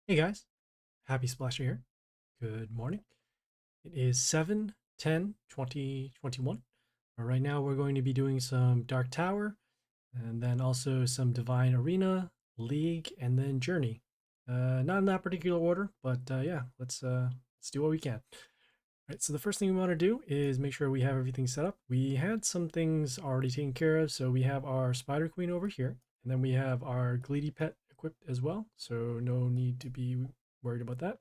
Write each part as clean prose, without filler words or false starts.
Hey guys, Happy Splasher here. Good morning. It is 7/10/2021. Right now we're going to be doing some Dark Tower and then also some Divine Arena, League, and then Journey. Not in that particular order, but yeah, let's do what we can. All right, so the first thing we want to do is make sure we have everything set up. We had some things already taken care of, so we have our Spider Queen over here, and then we have our Gleedy Pet equipped as well, so no need to be worried about that.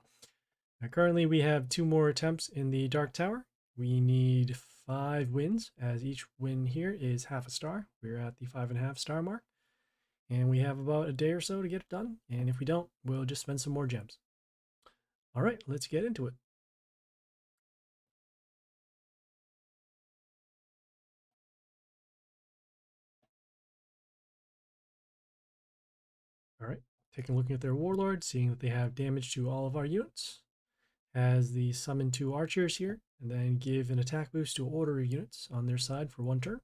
Currently, we have two more attempts in the Dark Tower. We need 5 wins, as each win here is half a star. We're at the 5.5 star mark, and we have about a day or so to get it done. And if we don't, we'll just spend some more gems. All right, let's get into it. All right, taking a look at their warlord, seeing that they have damage to all of our units. Has the summon 2 archers here, and then give an attack boost to order units on their side for 1 turn.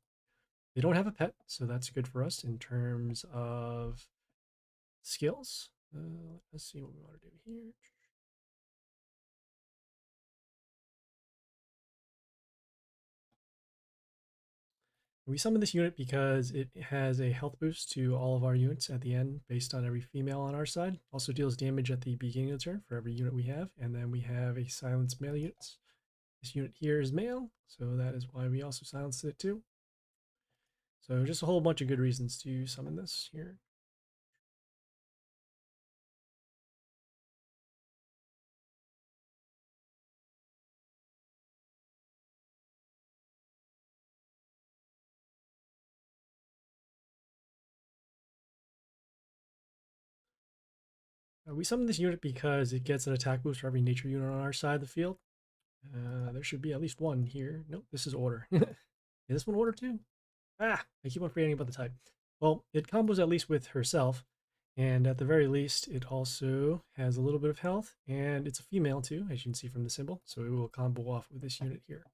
They don't have a pet, so that's good for us in terms of skills. Let's see what we want to do here. We summon this unit because it has a health boost to all of our units at the end based on every female on our side. Also deals damage at the beginning of the turn for every unit we have. And then we have a silenced male units. This unit here is male, so that is why we also silenced it too. So just a whole bunch of good reasons to summon this here. We summon this unit because it gets an attack boost for every nature unit on our side of the field. There should be at least one here. Nope, this is order. Is this one order too? Ah, I keep on forgetting about the type. Well, it combos at least with herself, and at the very least, it also has a little bit of health, and it's a female too, as you can see from the symbol, so it will combo off with this unit here.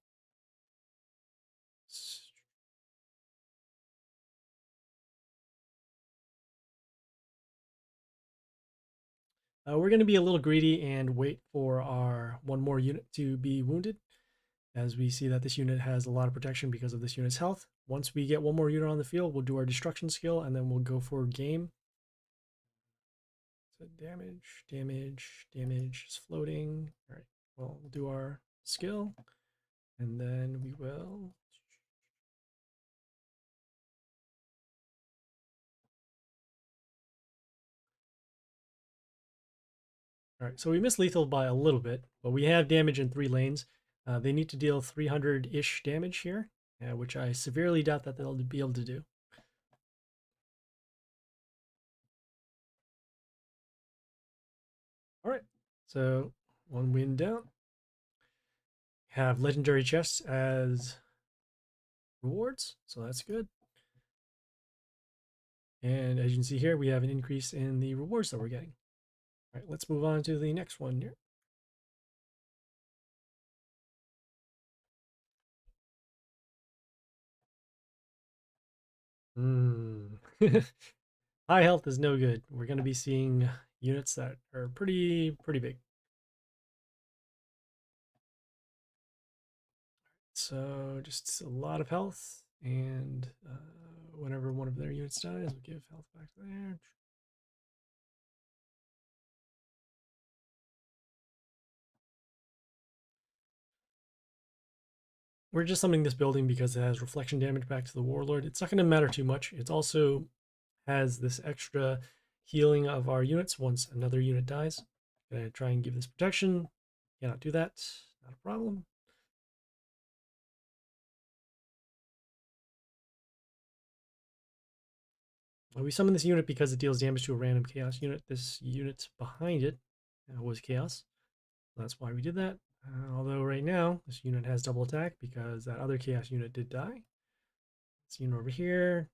We're going to be a little greedy and wait for our one more unit to be wounded, as we see that this unit has a lot of protection because of this unit's health. Once we get one more unit on the field, we'll do our destruction skill, and then we'll go for game. So damage, damage, damage is floating. All right, well, we'll do our skill, and then we will. All right, so we missed lethal by a little bit, but we have damage in 3 lanes. They need to deal 300-ish damage here, which I severely doubt that they'll be able to do. All right, so 1 win down. Have legendary chests as rewards, so that's good. And as you can see here, we have an increase in the rewards that we're getting. All right, let's move on to the next one here. High health is no good. We're going to be seeing units that are pretty big. So just a lot of health, and whenever one of their units dies, we'll give health back to there. We're just summoning this building because it has reflection damage back to the warlord. It's not going to matter too much. It also has this extra healing of our units once another unit dies. Gonna try and give this protection. Cannot do that. Not a problem. We summon this unit because it deals damage to a random chaos unit. This unit behind it was chaos. That's why we did that. Although right now, this unit has double attack because that other chaos unit did die. This unit over here,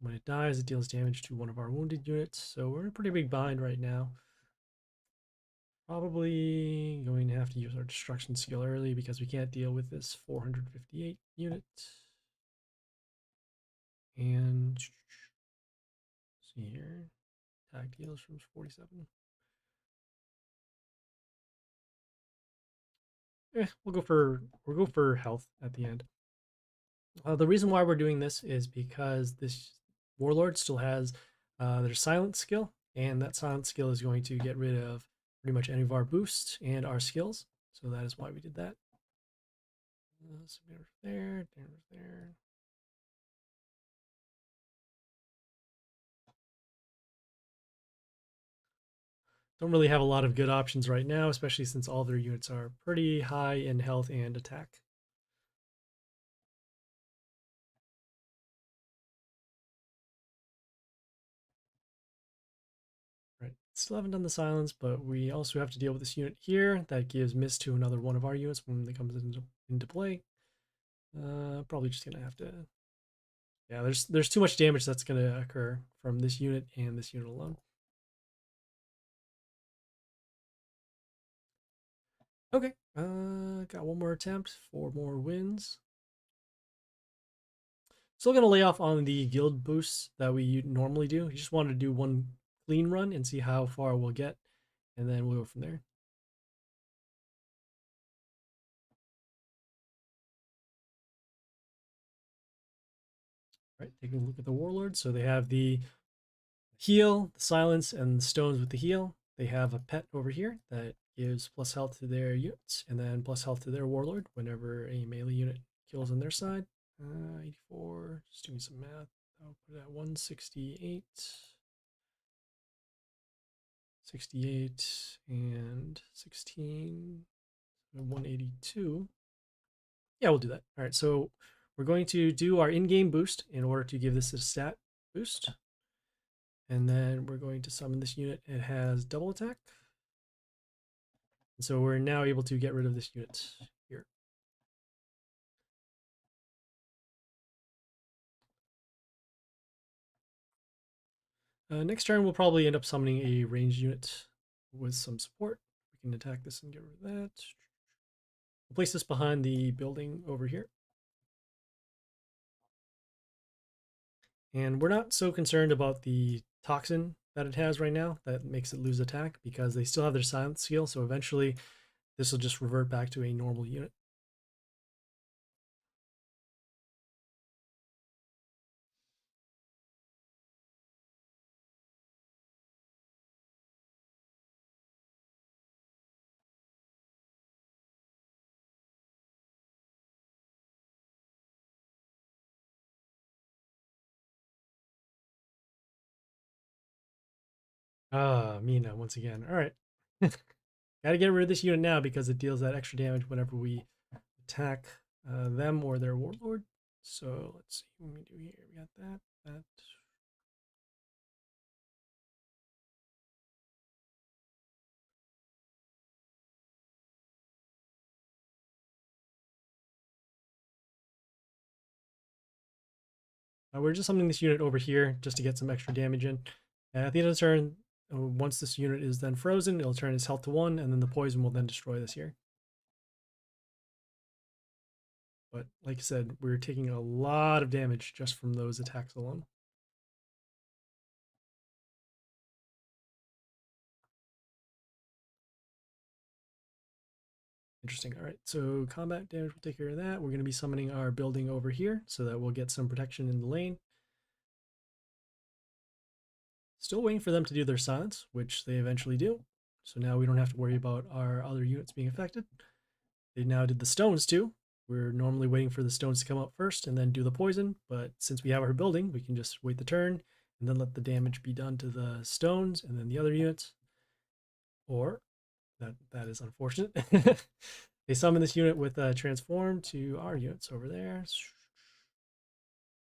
when it dies, it deals damage to one of our wounded units. So we're in a pretty big bind right now. Probably going to have to use our destruction skill early because we can't deal with this 458 unit. And see here, attack deals from 47. we'll go for health at the end. The reason why we're doing this is because this warlord still has their silent skill, and that silent skill is going to get rid of pretty much any of our boosts and our skills. So that is why we did that. So there, there. Don't really have a lot of good options right now, especially since all their units are pretty high in health and attack. Right, still haven't done the silence, but we also have to deal with this unit here that gives miss to another one of our units when it comes into play. Probably just gonna have to. Yeah, there's too much damage that's gonna occur from this unit and this unit alone. Okay, got one more attempt, 4 more wins. Still gonna lay off on the guild boosts that we normally do. You just wanted to do one clean run and see how far we'll get, and then we'll go from there. Right, taking a look at the warlords. So they have the heal, the silence, and the stones with the heal. They have a pet over here that gives plus health to their units, and then plus health to their warlord whenever a melee unit kills on their side. 84, just doing some math. I'll put it at 168. 68 and 16, 182. Yeah, we'll do that. All right, so we're going to do our in-game boost in order to give this a stat boost. And then we're going to summon this unit. It has double attack. And so we're now able to get rid of this unit here. Next turn, we'll probably end up summoning a ranged unit with some support. We can attack this and get rid of that. We'll place this behind the building over here. And we're not so concerned about the toxin that it has right now that makes it lose attack because they still have their silent skill. So eventually this will just revert back to a normal unit. Ah, Mina once again. All right. Gotta get rid of this unit now because it deals that extra damage whenever we attack them or their warlord. So let's see what we do here. We got that. We're just summoning this unit over here just to get some extra damage in. At the end of the turn, once this unit is then frozen, it'll turn its health to 1, and then the poison will then destroy this here. But like I said, we're taking a lot of damage just from those attacks alone. Interesting. All right, so combat damage will take care of that. We're going to be summoning our building over here so that we'll get some protection in the lane. Still waiting for them to do their silence, which they eventually do. So now we don't have to worry about our other units being affected. They now did the stones too. We're normally waiting for the stones to come up first and then do the poison, but since we have our building, we can just wait the turn and then let the damage be done to the stones and then the other units. Or that is unfortunate. They summon this unit with a transform to our units over there.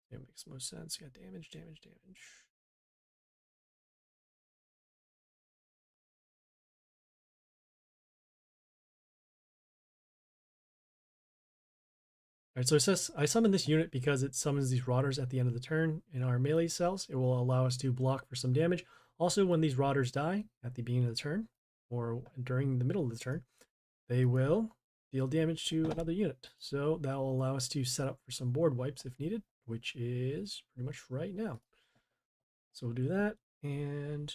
It makes most sense. Got damage. All right, so it says I summon this unit because it summons these rotters at the end of the turn in our melee cells. It will allow us to block for some damage. Also, when these rotters die at the beginning of the turn or during the middle of the turn, they will deal damage to another unit. So that will allow us to set up for some board wipes if needed, which is pretty much right now. So we'll do that and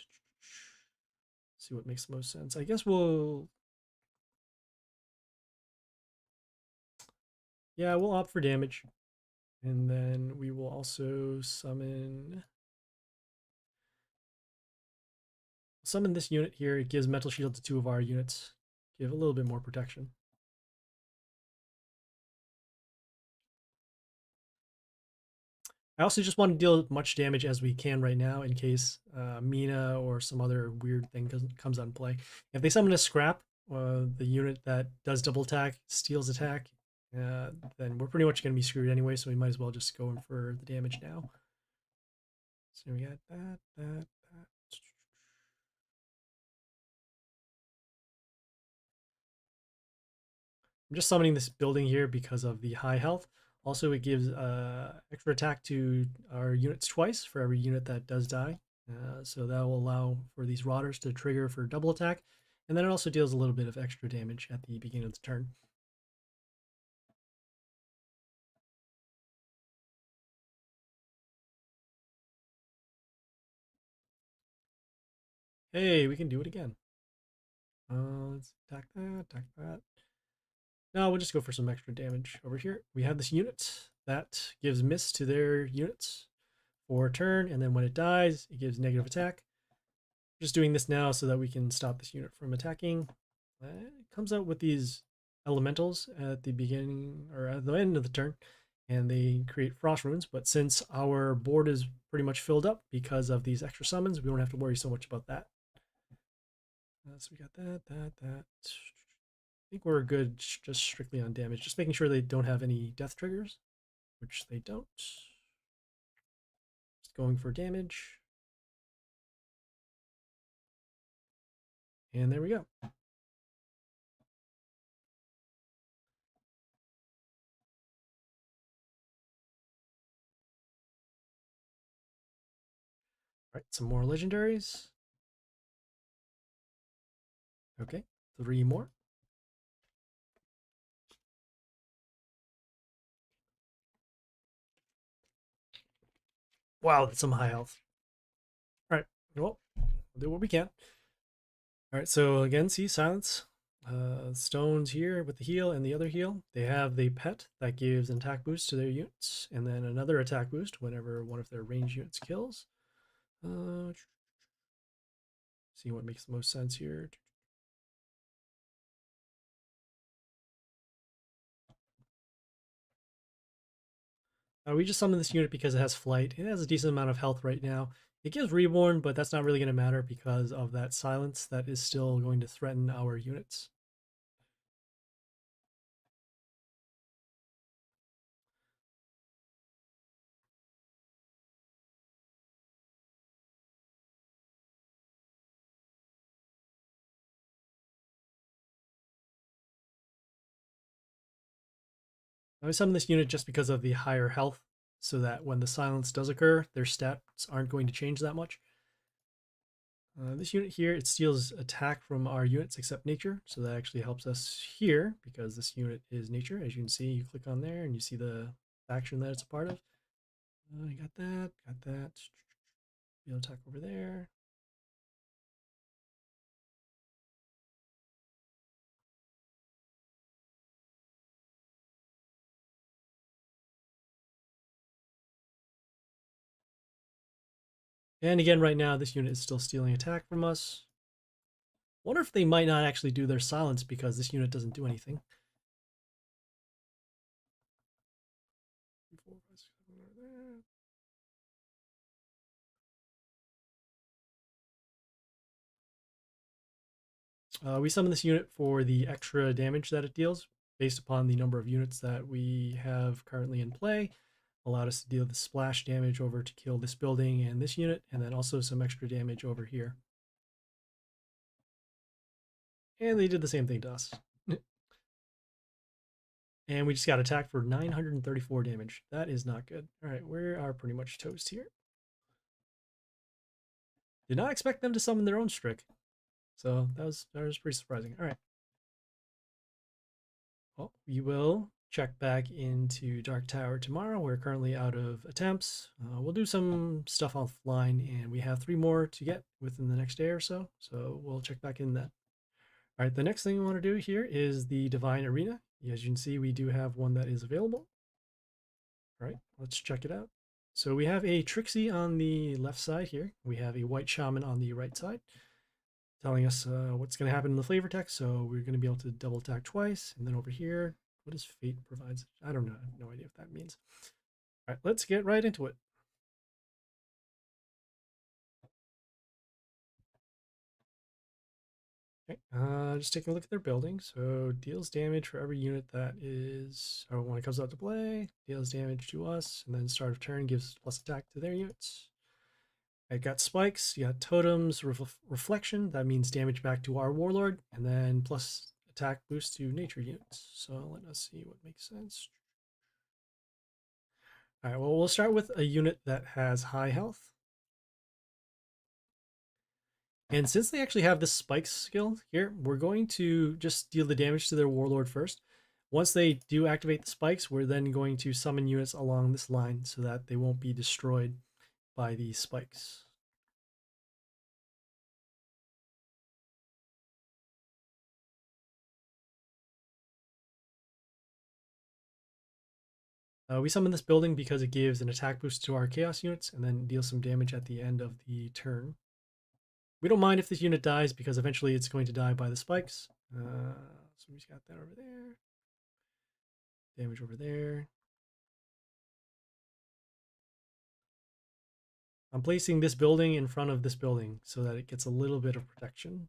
see what makes the most sense. I guess we'll Yeah, we'll opt for damage. And then we will also summon this unit here. It gives mental shield to 2 of our units. Give a little bit more protection. I also just want to deal as much damage as we can right now in case Mina or some other weird thing comes on play. If they summon a scrap, the unit that does double attack, steals attack, then we're pretty much going to be screwed anyway, so we might as well just go in for the damage now. So we got that. I'm just summoning this building here because of the high health. Also, it gives extra attack to our units twice for every unit that does die. So that will allow for these rotters to trigger for double attack. And then it also deals a little bit of extra damage at the beginning of the turn. Hey, we can do it again. Let's attack that. Now we'll just go for some extra damage over here. We have this unit that gives miss to their units for a turn, and then when it dies, it gives negative attack. Just doing this now so that we can stop this unit from attacking. It comes out with these elementals at the beginning or at the end of the turn, and they create frost runes. But since our board is pretty much filled up because of these extra summons, we don't have to worry so much about that. So we got that. I think we're good just strictly on damage. Just making sure they don't have any death triggers, which they don't. Just going for damage. And there we go. All right, some more legendaries. Okay, 3 more. Wow, that's some high health. All right, well, we'll do what we can. All right, so again, see silence. Stones here with the heal and the other heal. They have the pet that gives an attack boost to their units, and then another attack boost whenever one of their ranged units kills. See what makes the most sense here. We just summon this unit because it has flight. It has a decent amount of health right now. It gives reborn, but that's not really going to matter because of that silence that is still going to threaten our units. I summon this unit just because of the higher health, so that when the silence does occur, their stats aren't going to change that much. This unit here, it steals attack from our units except nature, so that actually helps us here because this unit is nature. As you can see, you click on there and you see the faction that it's a part of. You got that. Field attack over there. And again, right now, this unit is still stealing attack from us. Wonder if they might not actually do their silence because this unit doesn't do anything. We summon this unit for the extra damage that it deals based upon the number of units that we have currently in play. Allowed us to deal the splash damage over to kill this building and this unit, and then also some extra damage over here. And they did the same thing to us. And we just got attacked for 934 damage. That is not good. All right, we are pretty much toast here. Did not expect them to summon their own Strick. So that was pretty surprising. All right. Well, we will check back into Dark Tower tomorrow. We're currently out of attempts. We'll do some stuff offline, and we have 3 more to get within the next day or so. So we'll check back in that. All right, the next thing we want to do here is the Divine Arena. As you can see, we do have one that is available. All right, let's check it out. So we have a Trixie on the left side here. We have a White Shaman on the right side, telling us what's going to happen in the flavor text. So we're going to be able to double attack twice. And then over here, what does Fate provides? I don't know. I have no idea what that means. All right, let's get right into it. Okay, just taking a look at their building. So deals damage for every unit that is, or when it comes out to play, deals damage to us, and then start of turn gives plus attack to their units. I got spikes, you got totems, reflection, that means damage back to our warlord, and then plus attack boost to nature units. So let us see what makes sense. All right, well, we'll start with a unit that has high health. And since they actually have this spikes skill here, we're going to just deal the damage to their warlord first. Once they do activate the spikes, we're then going to summon units along this line so that they won't be destroyed by the spikes. We summon this building because it gives an attack boost to our chaos units and then deals some damage at the end of the turn. We don't mind if this unit dies because eventually it's going to die by the spikes. So we just got that over there. Damage over there. I'm placing this building in front of this building so that it gets a little bit of protection.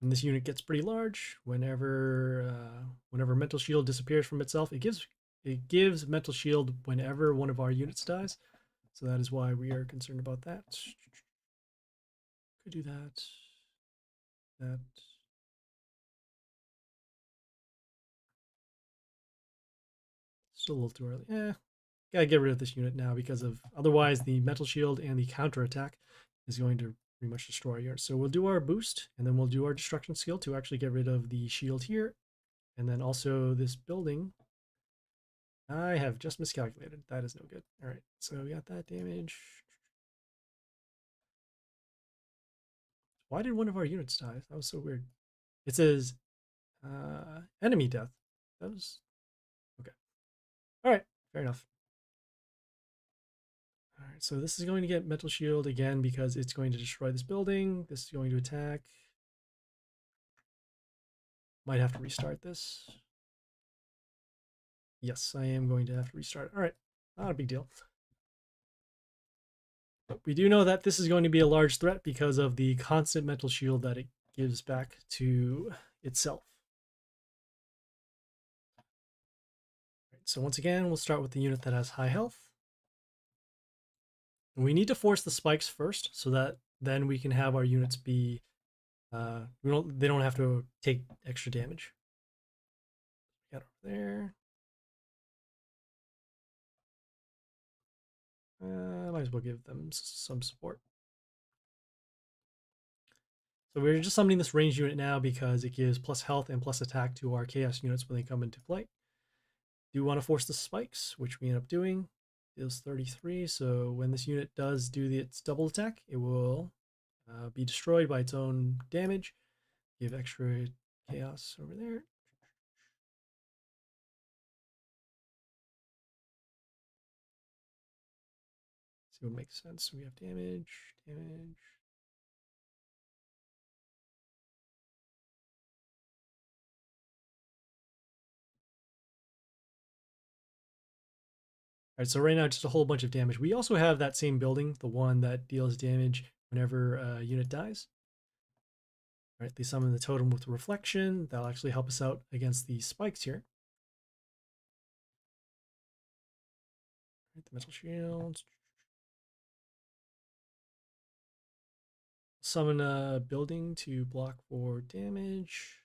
And this unit gets pretty large whenever Mental Shield disappears from itself. It gives Mental Shield whenever one of our units dies. So that is why we are concerned about that. Could do that. That. Still a little too early. Gotta get rid of this unit now because of otherwise the Mental Shield and the counter attack is going to pretty much destroy our unit. So we'll do our boost and then we'll do our destruction skill to actually get rid of the shield here. And then also this building. I have just miscalculated. That is no good. All right, so we got that damage. Why did one of our units die? That was so weird. It says enemy death. That was okay. All right, fair enough. All right, so this is going to get Mental Shield again because it's going to destroy this building. This is going to attack. Might have to restart this. Yes, I am going to have to restart. All right, not a big deal. But we do know that this is going to be a large threat because of the constant Mental Shield that it gives back to itself. Right, so once again, we'll start with the unit that has high health. And we need to force the spikes first so that then we can have our units be they don't have to take extra damage. Got over there. Might as well give them some support. So we're just summoning this ranged unit now because it gives plus health and plus attack to our chaos units when they come into play. Do want to force the spikes, which we end up doing. Deals 33, so when this unit does do its double attack, it will be destroyed by its own damage. Give extra chaos over there. See what makes sense. We have damage. All right, so right now just a whole bunch of damage. We also have that same building, the one that deals damage whenever a unit dies. All right, they summon the totem with reflection. That'll actually help us out against the spikes here. All right, the metal shield. Summon a building to block for damage.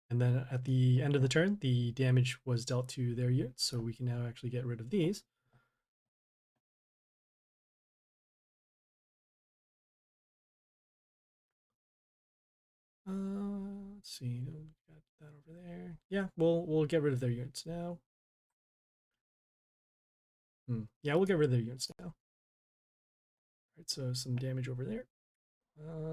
And then at the end of the turn, the damage was dealt to their units, so we can now actually get rid of these. Let's see, got that over there. Yeah, we'll get rid of their units now. Yeah, we'll get rid of their units now. All Right, so some damage over there.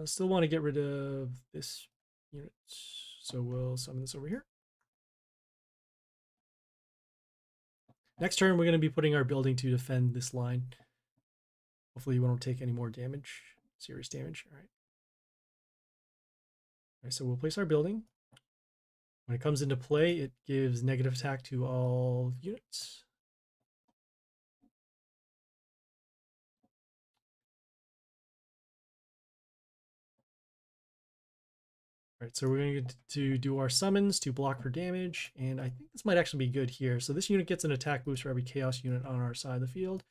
Still want to get rid of this unit, so we'll summon this over here. Next turn, we're going to be putting our building to defend this line. Hopefully, we won't take any more damage, serious damage. All right. All right, so we'll place our building. When it comes into play, it gives negative attack to all units. All right, so we're going to do our summons to block for damage, and I think this might actually be good here. So this unit gets an attack boost for every chaos unit on our side of the field,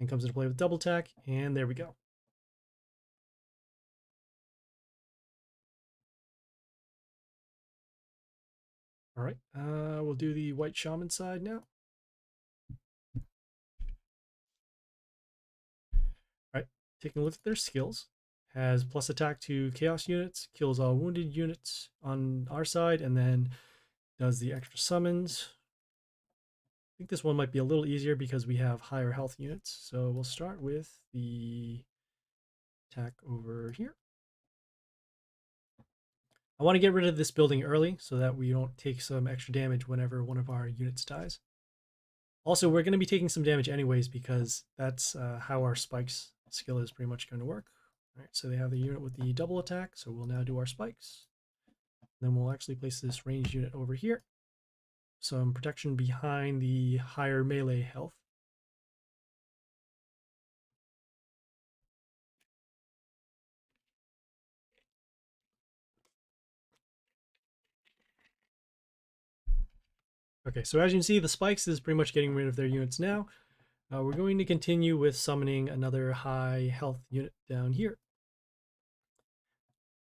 and comes into play with double attack, and there we go. All right, we'll do the white shaman side now. All right, taking a look at their skills. Has plus attack to chaos units, kills all wounded units on our side, and then does the extra summons. I think this one might be a little easier because we have higher health units. So we'll start with the attack over here. I want to get rid of this building early so that we don't take some extra damage whenever one of our units dies. Also, we're going to be taking some damage anyways because that's how our spikes skill is pretty much going to work. All right, so they have the unit with the double attack, so we'll now do our spikes. Then we'll actually place this ranged unit over here. Some protection behind the higher melee health. Okay, so as you can see, the spikes is pretty much getting rid of their units now. We're going to continue with summoning another high health unit down here.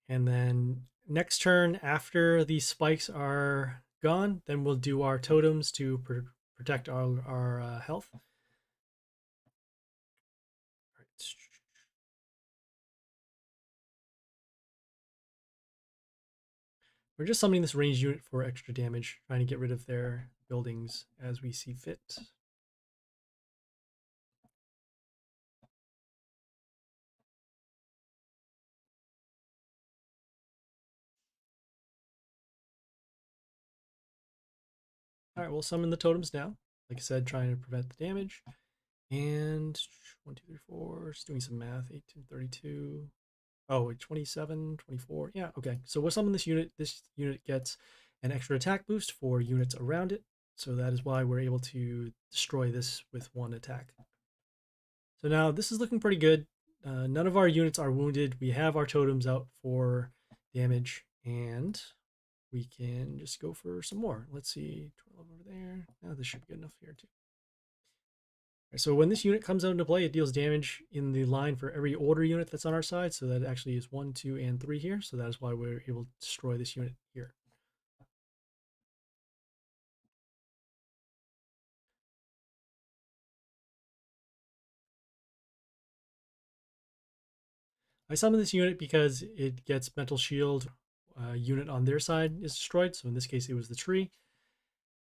And then next turn, after the spikes are gone, then we'll do our totems to protect our health. All right. We're just summoning this ranged unit for extra damage, trying to get rid of their buildings as we see fit. All right, we'll summon the totems now. Like I said, trying to prevent the damage. And 1, 2, 3, 4, just doing some math. 18, 32. Oh, 27, 24. Yeah, okay. So we'll summon this unit. This unit gets an extra attack boost for units around it. So that is why we're able to destroy this with one attack. So now this is looking pretty good. None of our units are wounded. We have our totems out for damage, and we can just go for some more. Let's see, 12 over there. Oh, this should be good enough here too. Right, so when this unit comes out into play, it deals damage in the line for every order unit that's on our side. So that actually is 1, 2, and 3 here. So that is why we're able to destroy this unit here. I summon this unit because it gets mental shield. Unit on their side is destroyed. So in this case, it was the tree.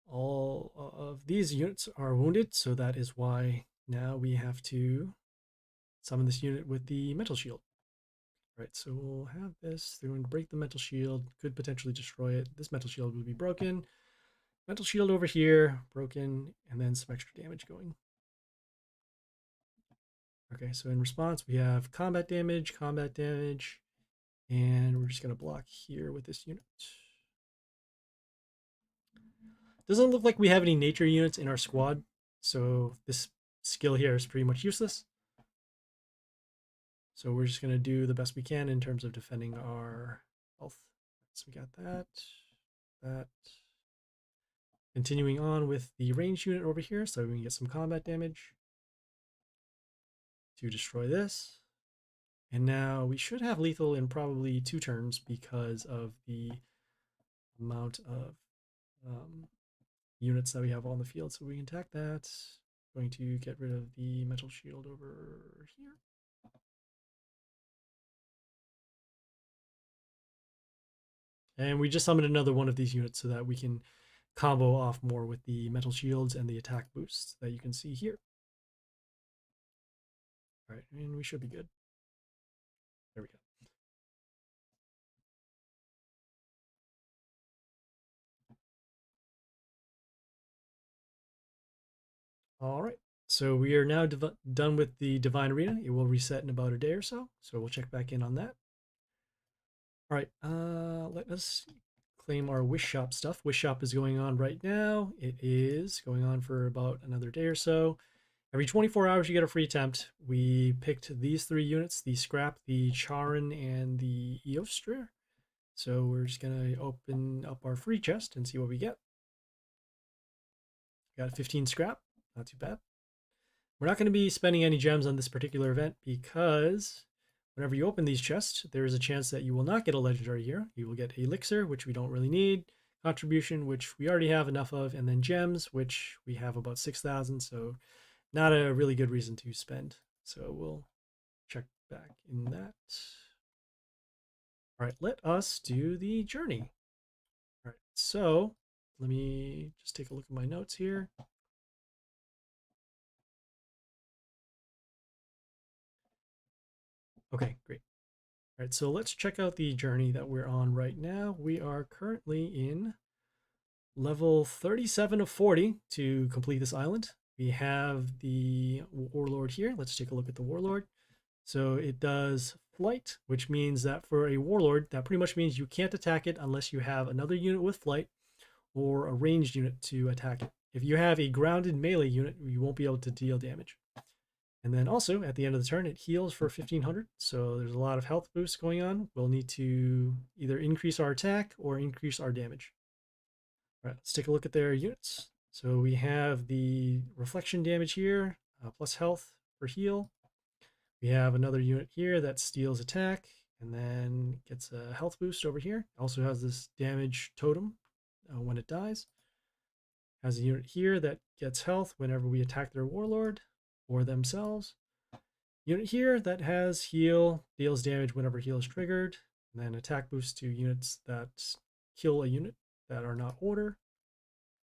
All of these units are wounded. So that is why now we have to summon this unit with the mental shield. Right, so we'll have this. They're going to break the mental shield. Could potentially destroy it. This mental shield would be broken. Mental shield over here, broken, and then some extra damage going. Okay, so in response, we have combat damage, and we're just going to block here with this unit. Doesn't look like we have any nature units in our squad, so this skill here is pretty much useless. So we're just going to do the best we can in terms of defending our health. So we got that. Continuing on with the ranged unit over here, so we can get some combat damage to destroy this. And now we should have lethal in probably 2 turns because of the amount of units that we have on the field. So we can attack that. Going to get rid of the mental shield over here. And we just summoned another one of these units so that we can combo off more with the mental shields and the attack boosts that you can see here. All right, and we should be good. There we go. All right. So we are now done with the Divine Arena. It will reset in about a day or so. So we'll check back in on that. All right. Let us claim our Wish Shop stuff. Wish Shop is going on right now. It is going on for about another day or so. Every 24 hours, you get a free attempt. We picked these 3 units, the Scrap, the Charon, and the Eostre. So we're just going to open up our free chest and see what we get. Got 15 Scrap. Not too bad. We're not going to be spending any gems on this particular event because whenever you open these chests, there is a chance that you will not get a legendary here. You will get Elixir, which we don't really need, Contribution, which we already have enough of, and then Gems, which we have about 6,000, so not a really good reason to spend. So we'll check back in that. All right, let us do the journey. All right, so let me just take a look at my notes here. Okay, great. All right, so let's check out the journey that we're on right now. We are currently in level 37 of 40 to complete this island. We have the Warlord here. Let's take a look at the Warlord. So it does flight, which means that for a Warlord, that pretty much means you can't attack it unless you have another unit with flight or a ranged unit to attack it. If you have a grounded melee unit, you won't be able to deal damage. And then also at the end of the turn, it heals for 1500. So there's a lot of health boosts going on. We'll need to either increase our attack or increase our damage. All right, let's take a look at their units. So we have the reflection damage here, plus health for heal. We have another unit here that steals attack and then gets a health boost over here. Also has this damage totem when it dies. Has a unit here that gets health whenever we attack their warlord or themselves. Unit here that has heal, deals damage whenever heal is triggered, and then attack boost to units that kill a unit that are not order.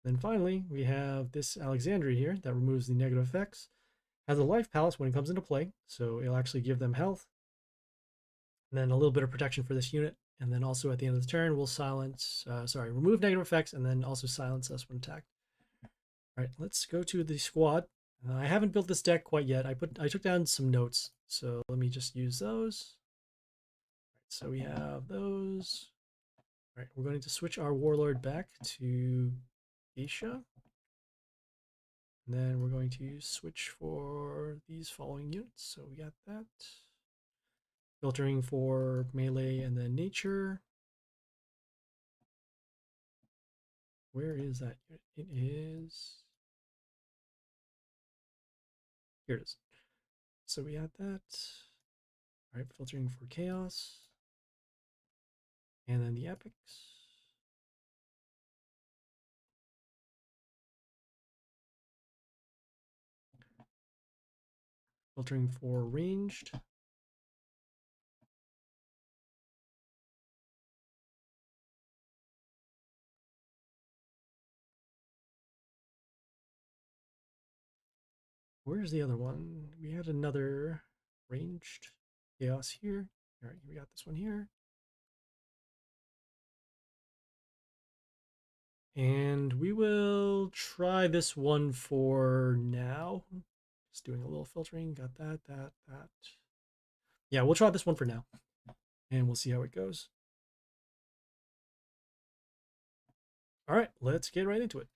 Then finally, we have this Alexandria here that removes the negative effects. Has a life palace when it comes into play, so it'll actually give them health. And then a little bit of protection for this unit. And then also at the end of the turn, we'll remove negative effects and then also silence us when attacked. All right, let's go to the squad. I haven't built this deck quite yet. I took down some notes, so let me just use those. All right, so we have those. All right, we're going to switch our warlord back to Geisha. And then we're going to switch for these following units. So we got that. Filtering for melee and then nature. Where is that unit? It is... Here it is. So we got that. All right, filtering for chaos. And then the epics. Filtering for ranged. Where's the other one? We had another ranged chaos here. All right, we got this one here. And we will try this one for now. Just doing a little filtering. Got that. Yeah, we'll try this one for now. And we'll see how it goes. All right, let's get right into it.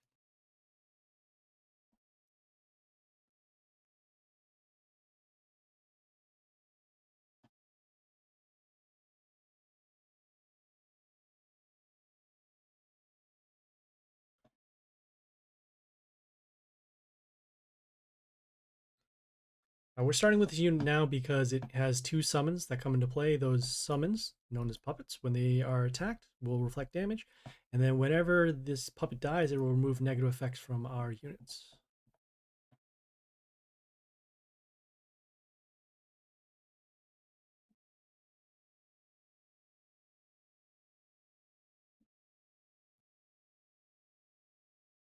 We're starting with this unit now because it has 2 summons that come into play. Those summons, known as puppets, when they are attacked, will reflect damage. And then whenever this puppet dies, it will remove negative effects from our units.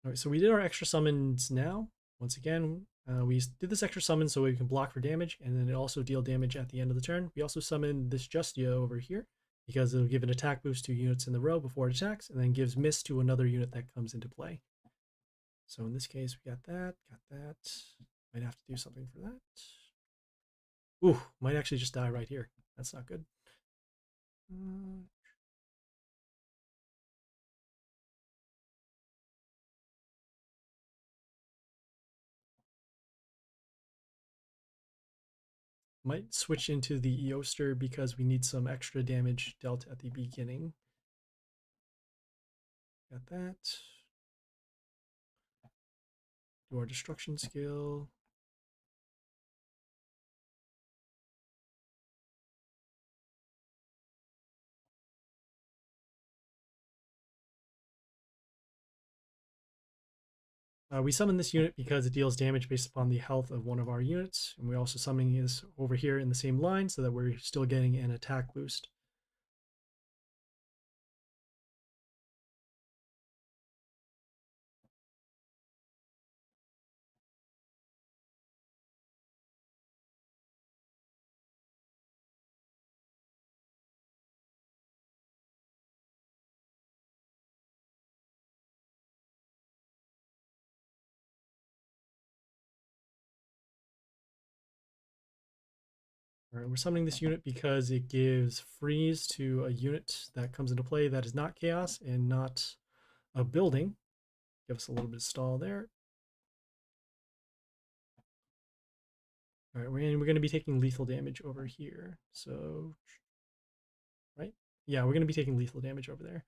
All right, so we did our extra summons now. Once again, We did this extra summon so we can block for damage, and then it also deal damage at the end of the turn. We also summon this Justia over here because it'll give an attack boost to units in the row before it attacks, and then gives miss to another unit that comes into play. So in this case, we got that. Might have to do something for that. Ooh, might actually just die right here. That's not good. Might switch into the Eoster because we need some extra damage dealt at the beginning. Got that. Do our destruction skill. We summon this unit because it deals damage based upon the health of one of our units, and we're also summoning this over here in the same line so that we're still getting an attack boost. All right, we're summoning this unit because it gives freeze to a unit that comes into play that is not chaos and not a building. Give us a little bit of stall there. All right, we're going to be taking lethal damage over here. So, right? Yeah, we're going to be taking lethal damage over there.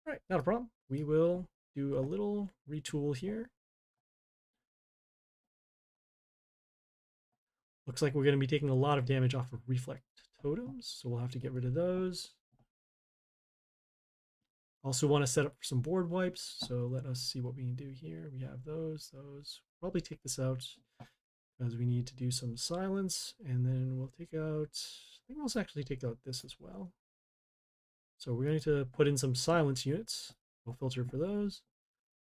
All right, not a problem. We will do a little retool here. Looks like we're going to be taking a lot of damage off of reflect totems, so we'll have to get rid of those. Also want to set up for some board wipes, so let us see what we can do here. We have those. Probably take this out because we need to do some silence, and then we'll take out, I think we'll actually take out this as well. So we're going to put in some silence units. We'll filter for those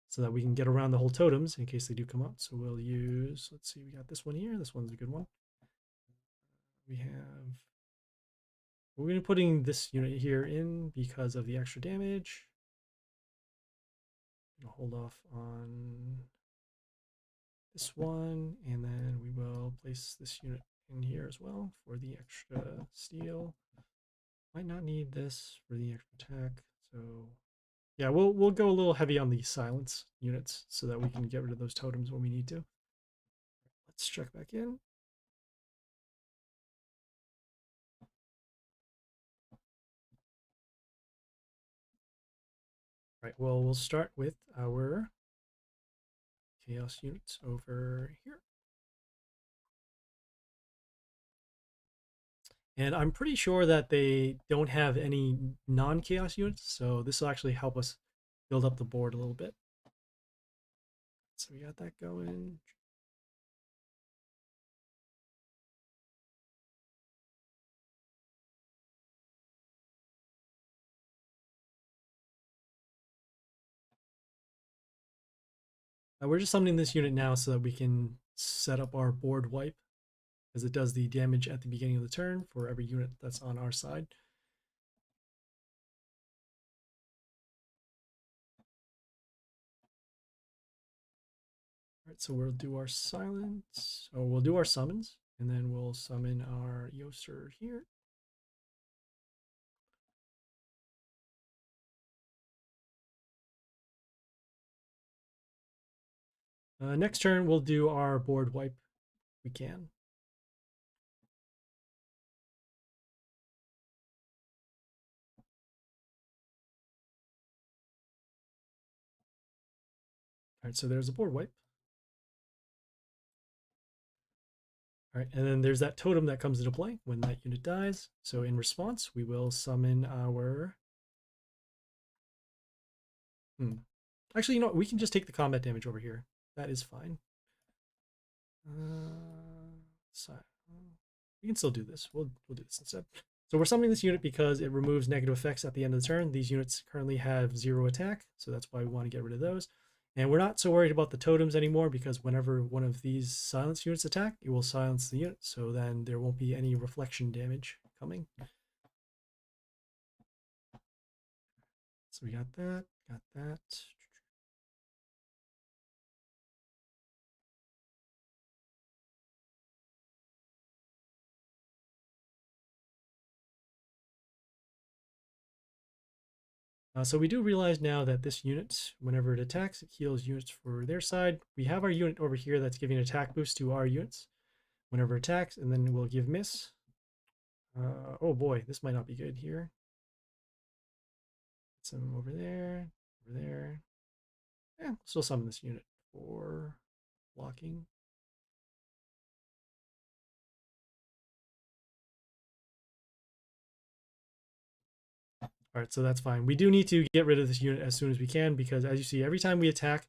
so that we can get around the whole totems in case they do come out. So we'll use, let's see, we got this one here. This one's a good one. We have, we're going to be putting this unit here in because of the extra damage. We'll hold off on this one, and then we will place this unit in here as well for the extra steel. Might not need this for the extra attack, so yeah, we'll go a little heavy on the silence units so that we can get rid of those totems when we need to. Let's check back in. Right, well, we'll start with our chaos units over here. And I'm pretty sure that they don't have any non-chaos units, so this will actually help us build up the board a little bit. So we got that going. We're just summoning this unit now so that we can set up our board wipe, as it does the damage at the beginning of the turn for every unit that's on our side. All right, so we'll do our silence, or we'll do our summons, and then we'll summon our Eoster here. Next turn, we'll do our board wipe. We can. All right, so there's a board wipe. All right, and then there's that totem that comes into play when that unit dies. So in response, we will summon our... Actually, you know what? We can just take the combat damage over here. That is fine. We can still do this. We'll do this instead. So we're summoning this unit because it removes negative effects at the end of the turn. These units currently have 0 attack, so that's why we want to get rid of those. And we're not so worried about the totems anymore because whenever one of these silence units attack, it will silence the unit. So then there won't be any reflection damage coming. So we got that, got that. So we do realize now that this unit, whenever it attacks, it heals units for their side. We have our unit over here that's giving an attack boost to our units whenever it attacks, and then we'll give miss. Oh boy, this might not be good here. Some over there, over there. Yeah, still summon this unit for blocking. All right, so that's fine. We do need to get rid of this unit as soon as we can because as you see, every time we attack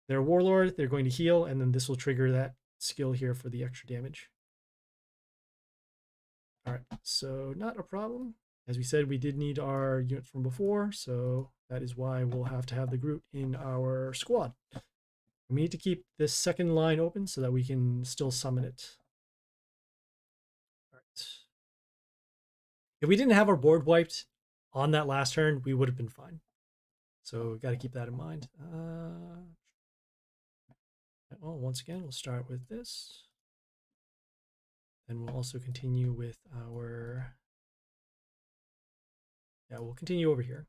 their warlord, they're going to heal, and then this will trigger that skill here for the extra damage. All right, so not a problem. As we said, we did need our unit from before, so that is why we'll have to have the Groot in our squad. We need to keep this second line open so that we can still summon it. All right. If we didn't have our board wiped on that last turn, we would have been fine. So we got to keep that in mind. Well, once again, we'll start with this. Then we'll also continue with our... Yeah, we'll continue over here.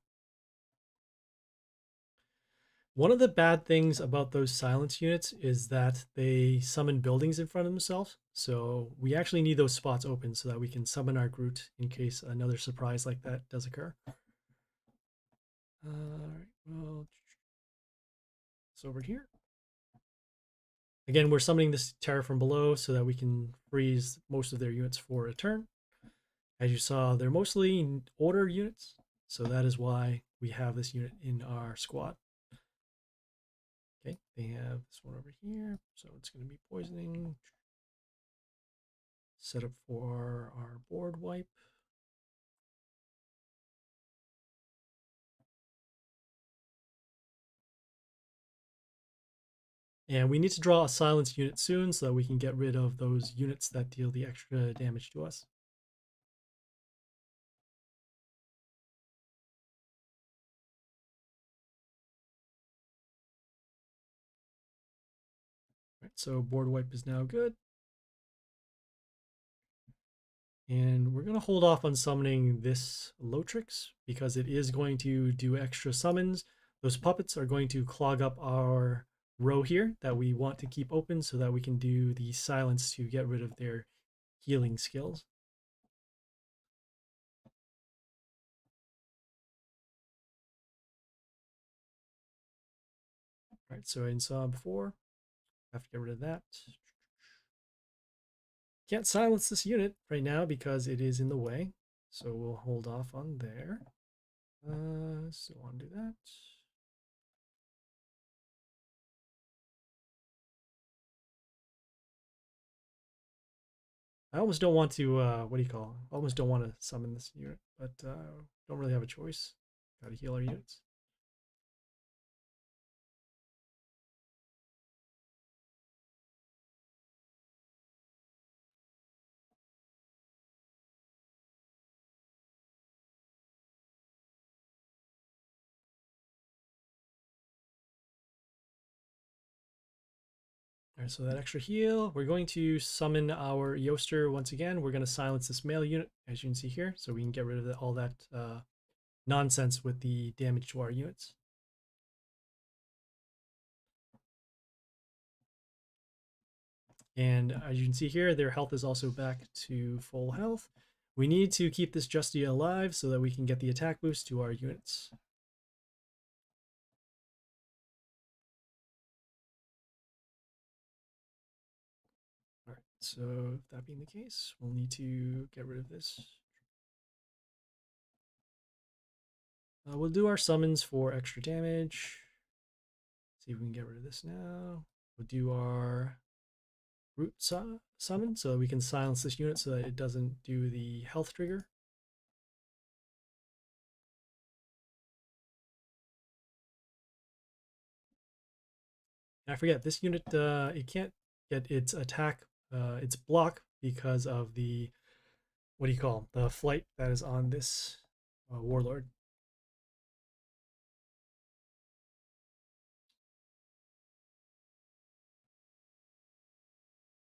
One of the bad things about those silence units is that they summon buildings in front of themselves. So we actually need those spots open so that we can summon our Groot in case another surprise like that does occur. All right, well, it's over here. Again, we're summoning this terror from below so that we can freeze most of their units for a turn. As you saw, they're mostly order units, so that is why we have this unit in our squad. Okay, they have this one over here, so it's going to be poisoning. Set up for our board wipe. And we need to draw a silence unit soon so that we can get rid of those units that deal the extra damage to us. Right, so board wipe is now good. And we're going to hold off on summoning this Lotrix because it is going to do extra summons. Those puppets are going to clog up our row here that we want to keep open so that we can do the silence to get rid of their healing skills. All right, so I saw before, have to get rid of that. Can't silence this unit right now because it is in the way. So we'll hold off on there. Still want to do that. I almost don't want to, what do you call it? I almost don't want to summon this unit, but don't really have a choice. Gotta heal our units. All right, so that extra heal, we're going to summon our Yoster once again. We're going to silence this male unit, as you can see here, so we can get rid of all that nonsense with the damage to our units. And as you can see here, their health is also back to full health. We need to keep this Justia alive so that we can get the attack boost to our units. All right, so that being the case, we'll need to get rid of this. We'll do our summons for extra damage. See if we can get rid of this now. We'll do our root summon so that we can silence this unit so that it doesn't do the health trigger. I forget, this unit, it can't get its attack, its block because of the, what do you call, the flight that is on this warlord.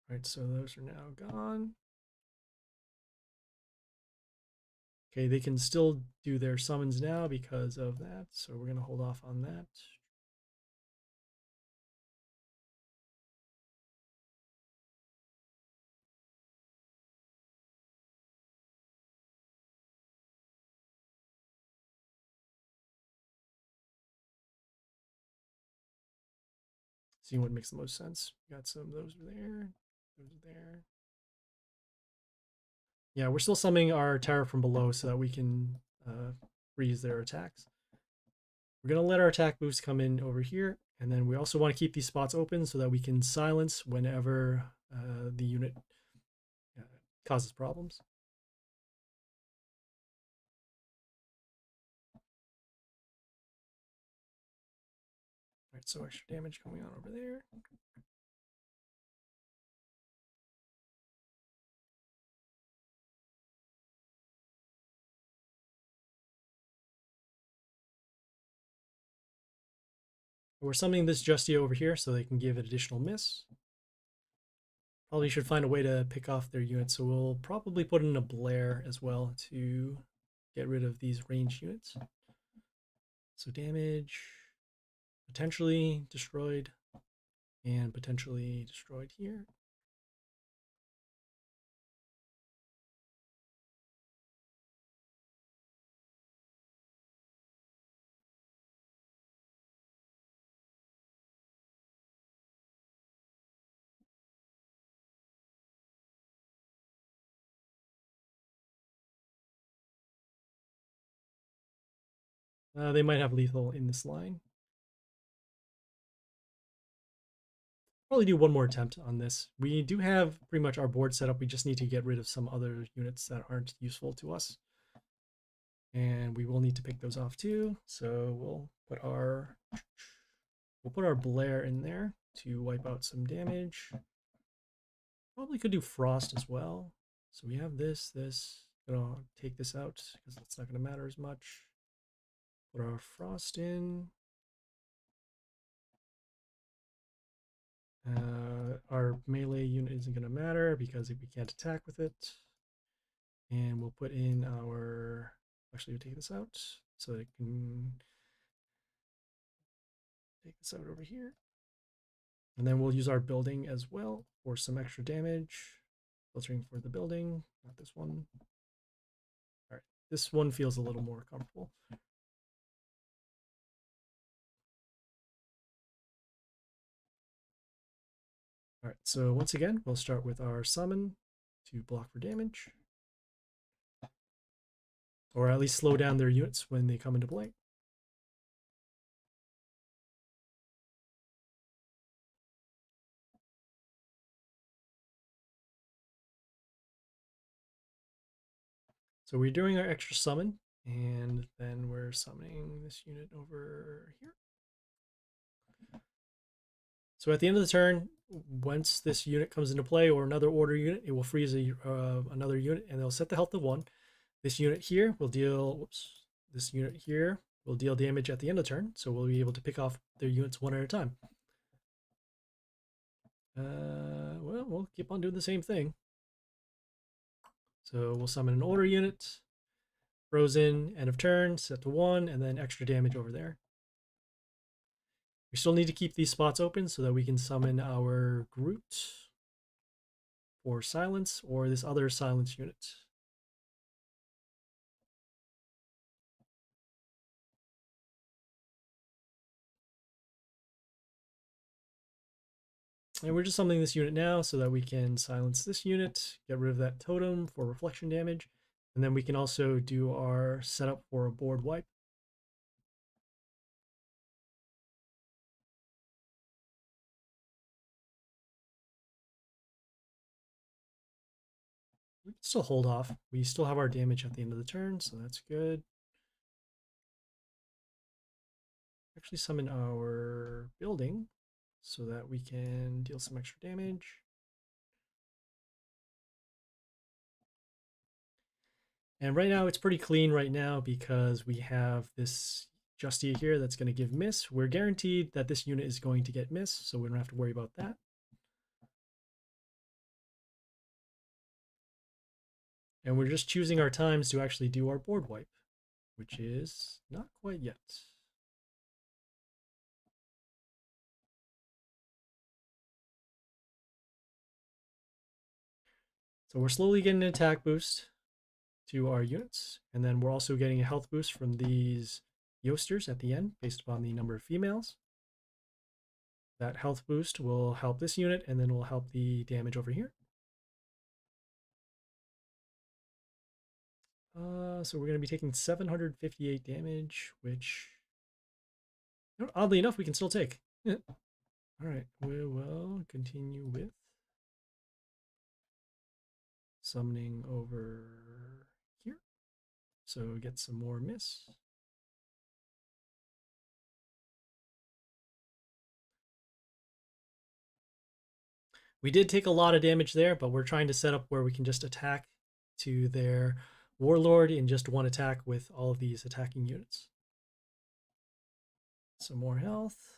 All right, so those are now gone. Okay, they can still do their summons now because of that, so we're going to hold off on that. Seeing what makes the most sense. Got some of those there, those there. Yeah, we're still summoning our terror from below so that we can freeze their attacks. We're going to let our attack boost come in over here, and then we also want to keep these spots open so that we can silence whenever the unit causes problems. All right, so extra damage going on over there. We're summoning this Justia over here so they can give it additional miss. Probably should find a way to pick off their units, so we'll probably put in a Blair as well to get rid of these ranged units. So damage, potentially destroyed, and potentially destroyed here. They might have lethal in this line. Probably do one more attempt on this. We do have pretty much our board set up. We just need to get rid of some other units that aren't useful to us. And we will need to pick those off too. So we'll put our Blair in there to wipe out some damage. Probably could do Frost as well. So we have this. Gonna take this out because that's not gonna matter as much. Put our Frost in. Our melee unit isn't going to matter because we can't attack with it. And we'll put in our... Actually, we'll take this out so it can take this out over here. And then we'll use our building as well for some extra damage. Filtering for the building, not this one. All right, this one feels a little more comfortable. All right, so once again, we'll start with our summon to block for damage. Or at least slow down their units when they come into play. So we're doing our extra summon, and then we're summoning this unit over here. So at the end of the turn, once this unit comes into play or another order unit, it will freeze another unit, and they'll set the health to 1. This unit here will deal. This unit here will deal damage at the end of the turn, so we'll be able to pick off their units one at a time. Well, we'll keep on doing the same thing. So we'll summon an order unit, frozen, end of turn, set to 1, and then extra damage over there. We still need to keep these spots open so that we can summon our Groot for silence or this other silence unit. And we're just summoning this unit now so that we can silence this unit, get rid of that totem for reflection damage, and then we can also do our setup for a board wipe. We can still hold off. We still have our damage at the end of the turn, so that's good. Actually summon our building so that we can deal some extra damage. And right now it's pretty clean right now because we have this Justia here that's going to give miss. We're guaranteed that this unit is going to get miss, so we don't have to worry about that. And we're just choosing our times to actually do our board wipe, which is not quite yet. So we're slowly getting an attack boost to our units, and then we're also getting a health boost from these Yoasters at the end based upon the number of females. That health boost will help this unit, and then will help the damage over here. So we're going to be taking 758 damage, which, oddly enough, we can still take. Yeah. All right, we will continue with summoning over here. So get some more miss. We did take a lot of damage there, but we're trying to set up where we can just attack to their Warlord in just one attack with all of these attacking units. Some more health.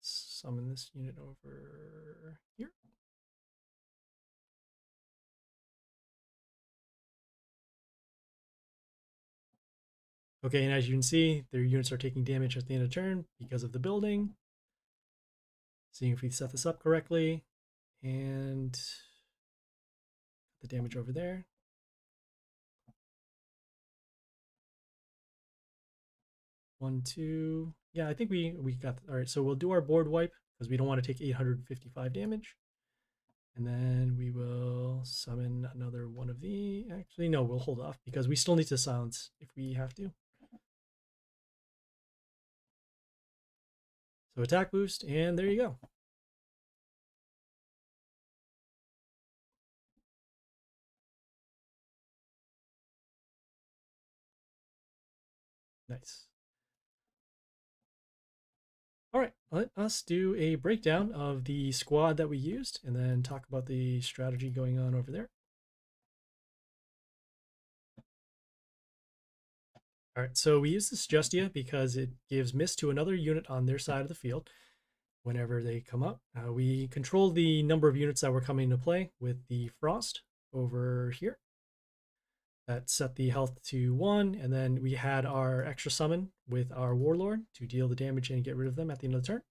Summon this unit over here. Okay, and as you can see, their units are taking damage at the end of turn because of the building. Seeing if we set this up correctly, and the damage over there. One, two. Yeah, I think we got. All right, so we'll do our board wipe because we don't want to take 855 damage. And then we will summon another one of the. Actually, no, we'll hold off because we still need to silence if we have to. So attack boost, and there you go. Nice. All right, let us do a breakdown of the squad that we used and then talk about the strategy going on over there. All right, so we use this Justia because it gives miss to another unit on their side of the field whenever they come up. We control the number of units that were coming into play with the Frost over here. That set the health to 1, and then we had our extra summon with our Warlord to deal the damage and get rid of them at the end of the turn.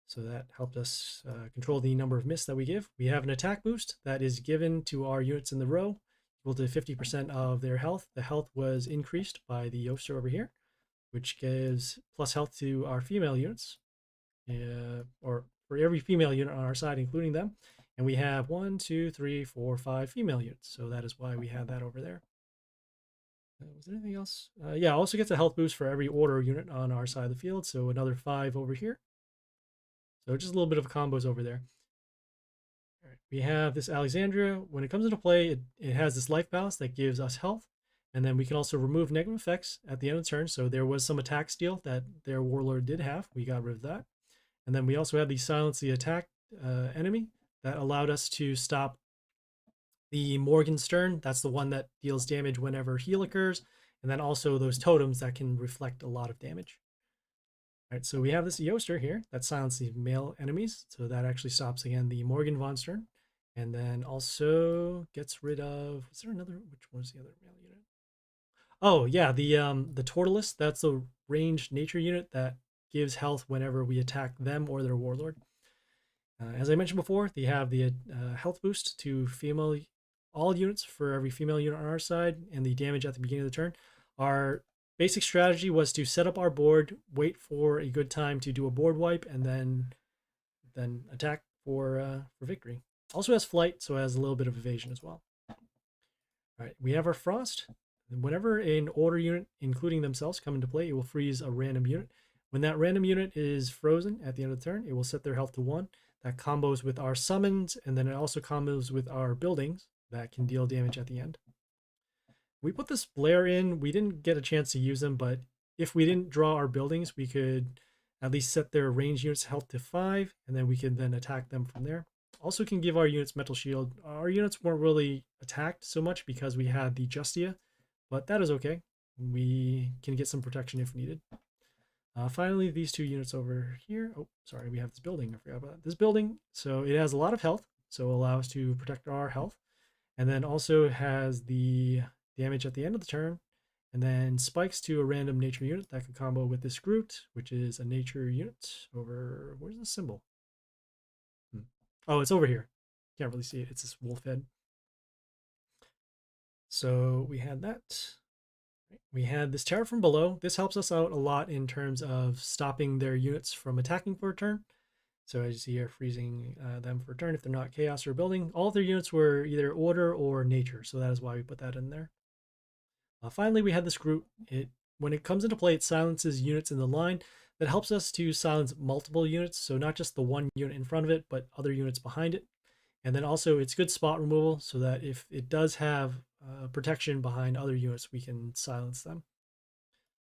So that helped us control the number of miss that we give. We have an attack boost that is given to our units in the row, equal to 50% of their health. The health was increased by the Yoaster over here, which gives plus health to our female units, or for every female unit on our side, including them. And we have 1, 2, 3, 4, 5 female units. So that is why we had that over there. Was there anything else? Yeah, also gets a health boost for every order unit on our side of the field. So another 5 over here. So just a little bit of combos over there. All right, we have this Alexandria. When it comes into play, it has this life balance that gives us health. And then we can also remove negative effects at the end of the turn. So there was some attack steal that their Warlord did have. We got rid of that. And then we also had the silence the attack enemy that allowed us to stop the Morgenstern. That's the one that deals damage whenever heal occurs. And then also those totems that can reflect a lot of damage. All right, so we have this Yoaster here that silences the male enemies. So that actually stops, again, the Morgan von Stern. And then also gets rid of, was there another, which one was the other male unit? Oh, yeah, the Tortoise. That's a ranged nature unit that gives health whenever we attack them or their Warlord. As I mentioned before, they have the health boost to female all units for every female unit on our side, and the damage at the beginning of the turn. Our basic strategy was to set up our board, wait for a good time to do a board wipe, and then attack for victory. Also has flight, so it has a little bit of evasion as well. All right, we have our Frost. Whenever an order unit, including themselves, come into play, it will freeze a random unit. When that random unit is frozen at the end of the turn, it will set their health to 1. That combos with our summons, and then it also combos with our buildings that can deal damage at the end. We put this Blair in. We didn't get a chance to use them, but if we didn't draw our buildings, we could at least set their range units health to 5, and then we can then attack them from there. Also can give our units mental shield. Our units weren't really attacked so much because we had the Justia, but that is okay. We can get some protection if needed. Finally, these two units over here. Oh, sorry, we have this building. I forgot about this building. So it has a lot of health, so allow us to protect our health. And then also has the damage at the end of the turn. And then spikes to a random nature unit that can combo with this Groot, which is a nature unit over, where's the symbol? Oh, it's over here. Can't really see it. It's this wolf head. So we had that. We had this terror from below. This helps us out a lot in terms of stopping their units from attacking for a turn. So as you see here, freezing them for a turn if they're not chaos or building. All of their units were either order or nature, so that is why we put that in there. Finally, we had this Groot. When it comes into play, it silences units in the line. That helps us to silence multiple units, so not just the one unit in front of it, but other units behind it. And then also it's good spot removal so that if it does have protection behind other units, we can silence them.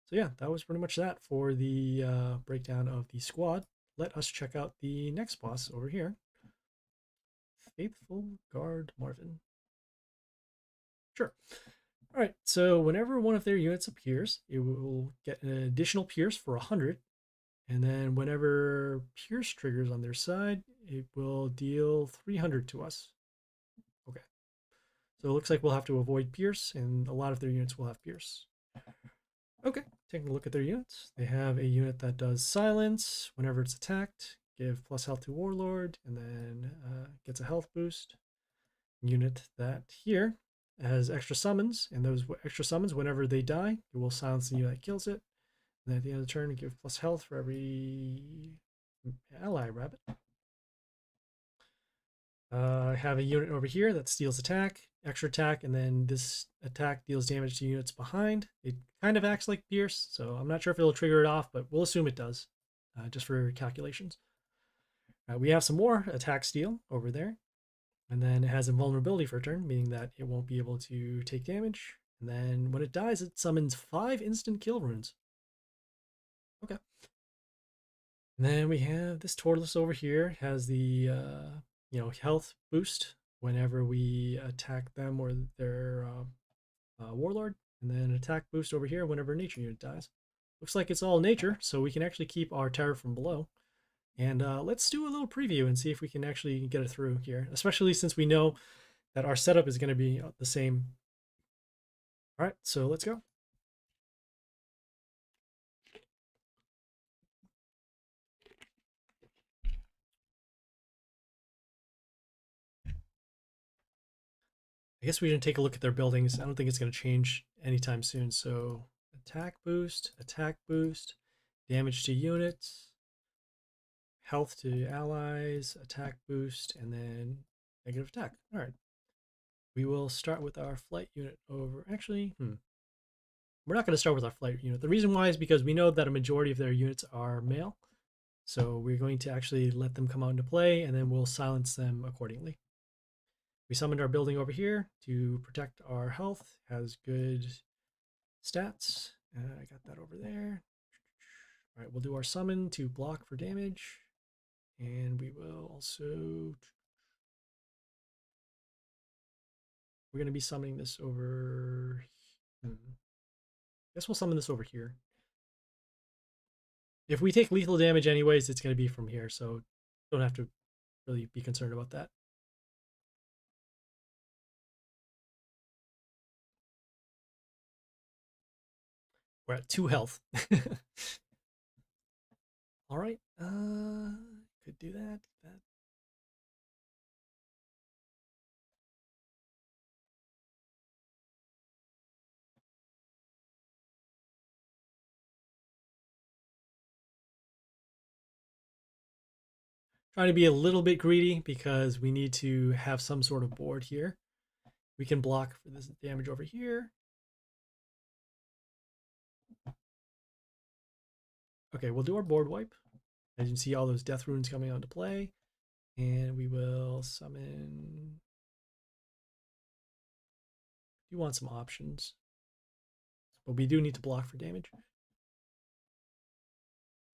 So yeah, that was pretty much that for the breakdown of the squad. Let us check out the next boss over here. Faithful Guard Marvin. Sure. All right, so whenever one of their units appears, it will get an additional Pierce for 100. And then whenever Pierce triggers on their side, it will deal 300 to us. Okay. So it looks like we'll have to avoid Pierce, and a lot of their units will have Pierce. Okay, taking a look at their units. They have a unit that does Silence whenever it's attacked, give plus health to Warlord, and then gets a health boost. Unit that here has extra summons, and those extra summons, whenever they die, it will silence the unit that kills it. And then at the end of the turn, give plus health for every ally rabbit. I have a unit over here that steals attack, extra attack, and then this attack deals damage to units behind. It kind of acts like Pierce, so I'm not sure if it'll trigger it off, but we'll assume it does, just for calculations. We have some more attack steal over there, and then it has invulnerability for a turn, meaning that it won't be able to take damage. And then when it dies, it summons 5 instant kill runes. Okay. And then we have this Tortoise over here, has the health boost whenever we attack them or their warlord, and then an attack boost over here whenever a nature unit dies. Looks like it's all nature, so we can actually keep our terror from below. And let's do a little preview and see if we can actually get it through here, especially since we know that our setup is going to be the same. All right, so let's go. I guess we can take a look at their buildings. I don't think it's going to change anytime soon. So attack boost, damage to units, health to allies, attack boost, and then negative attack. All right. We will start with our flight unit over. Actually, we're not going to start with our flight unit. The reason why is because we know that a majority of their units are male. So we're going to actually let them come out into play, and then we'll silence them accordingly. We summoned our building over here to protect our health. Has good stats. I got that over there. All right, we'll do our summon to block for damage. And we will also... We're going to be summoning this over... I guess we'll summon this over here. If we take lethal damage anyways, it's going to be from here, so don't have to really be concerned about that. We're at 2 health. All right. Could do that. Trying to be a little bit greedy because we need to have some sort of board here. We can block for this damage over here. Okay, we'll do our board wipe. As you can see, all those death runes coming onto play. And we will summon... You want some options. But we do need to block for damage.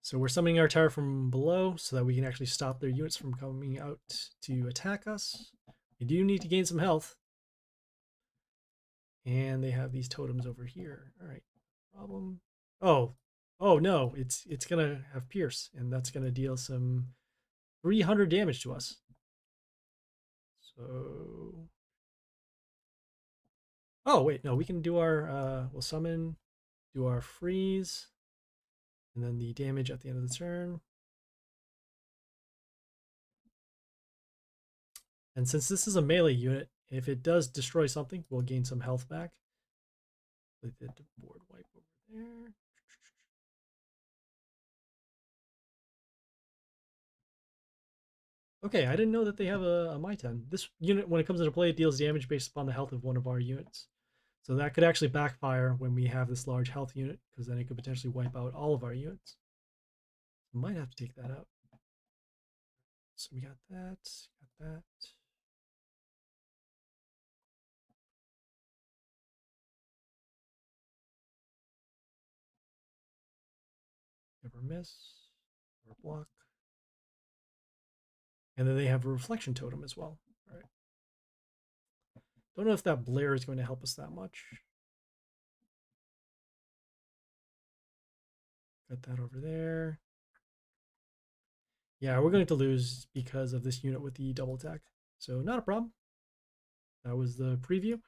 So we're summoning our tower from below so that we can actually stop their units from coming out to attack us. We do need to gain some health. And they have these totems over here. All right, problem. Oh no, it's gonna have pierce, and that's gonna deal some 300 damage to us. So, oh wait, no, we can do our we'll summon, do our freeze, and then the damage at the end of the turn. And since this is a melee unit, if it does destroy something, we'll gain some health back. They did the board wipe over there. Okay, I didn't know that they have a Mighten. This unit, when it comes into play, it deals damage based upon the health of one of our units. So that could actually backfire when we have this large health unit, because then it could potentially wipe out all of our units. Might have to take that out. So we got that, got that. Never miss, or block. And then they have a reflection totem as well. All right. Don't know if that Blair is going to help us that much. Got that over there. Yeah, we're going to lose because of this unit with the double attack. So not a problem. That was the preview.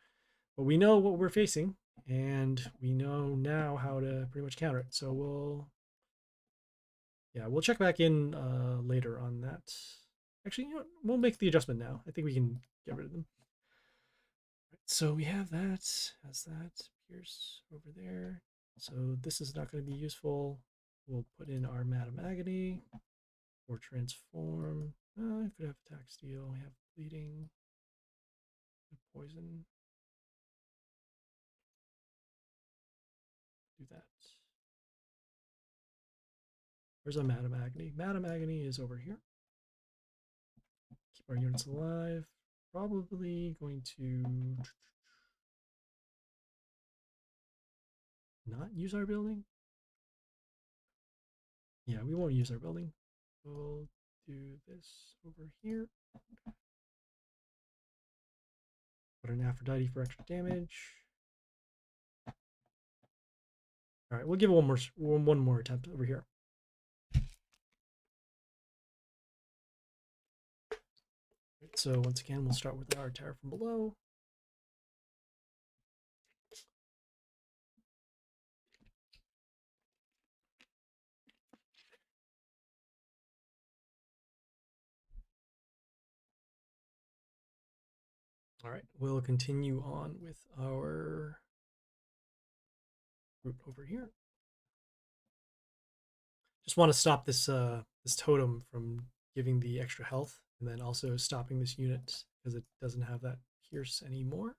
But we know what we're facing, and we know now how to pretty much counter it. So we'll check back in later on that. Actually, you know what? We'll make the adjustment now. I think we can get rid of them. So we have that, has that, Pierce over there. So this is not going to be useful. We'll put in our Madam Agony or transform. I could have attack steal. We have bleeding, poison. Do that. Where's our Madam Agony? Madam Agony is over here. Keep our units alive. Probably going to not use our building. Yeah, we won't use our building. We'll do this over here. Put an Aphrodite for extra damage. All right, we'll give it one more attempt over here. So once again, we'll start with our tower from below. All right, we'll continue on with our route over here. Just want to stop this this totem from giving the extra health, and then also stopping this unit because it doesn't have that pierce anymore.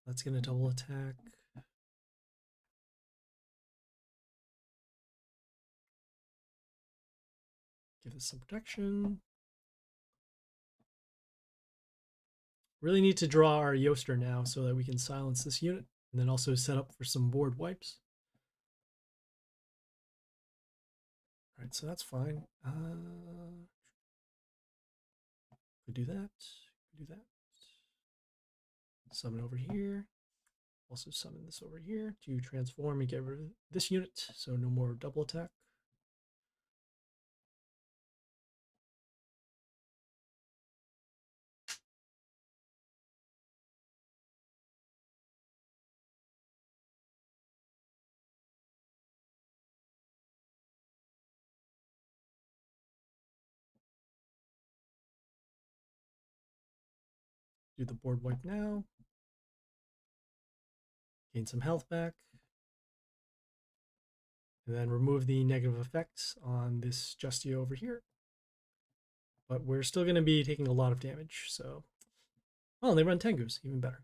That's going to double attack. Give this some protection. Really need to draw our Yoster now so that we can silence this unit, and then also set up for some board wipes. All right, so that's fine. Could do that. Could do that. Summon over here. Also summon this over here to transform and get rid of this unit, so no more double attack. Do the board wipe now. Gain some health back. And then remove the negative effects on this Justio over here. But we're still going to be taking a lot of damage, so... Oh, they run Tengus, even better.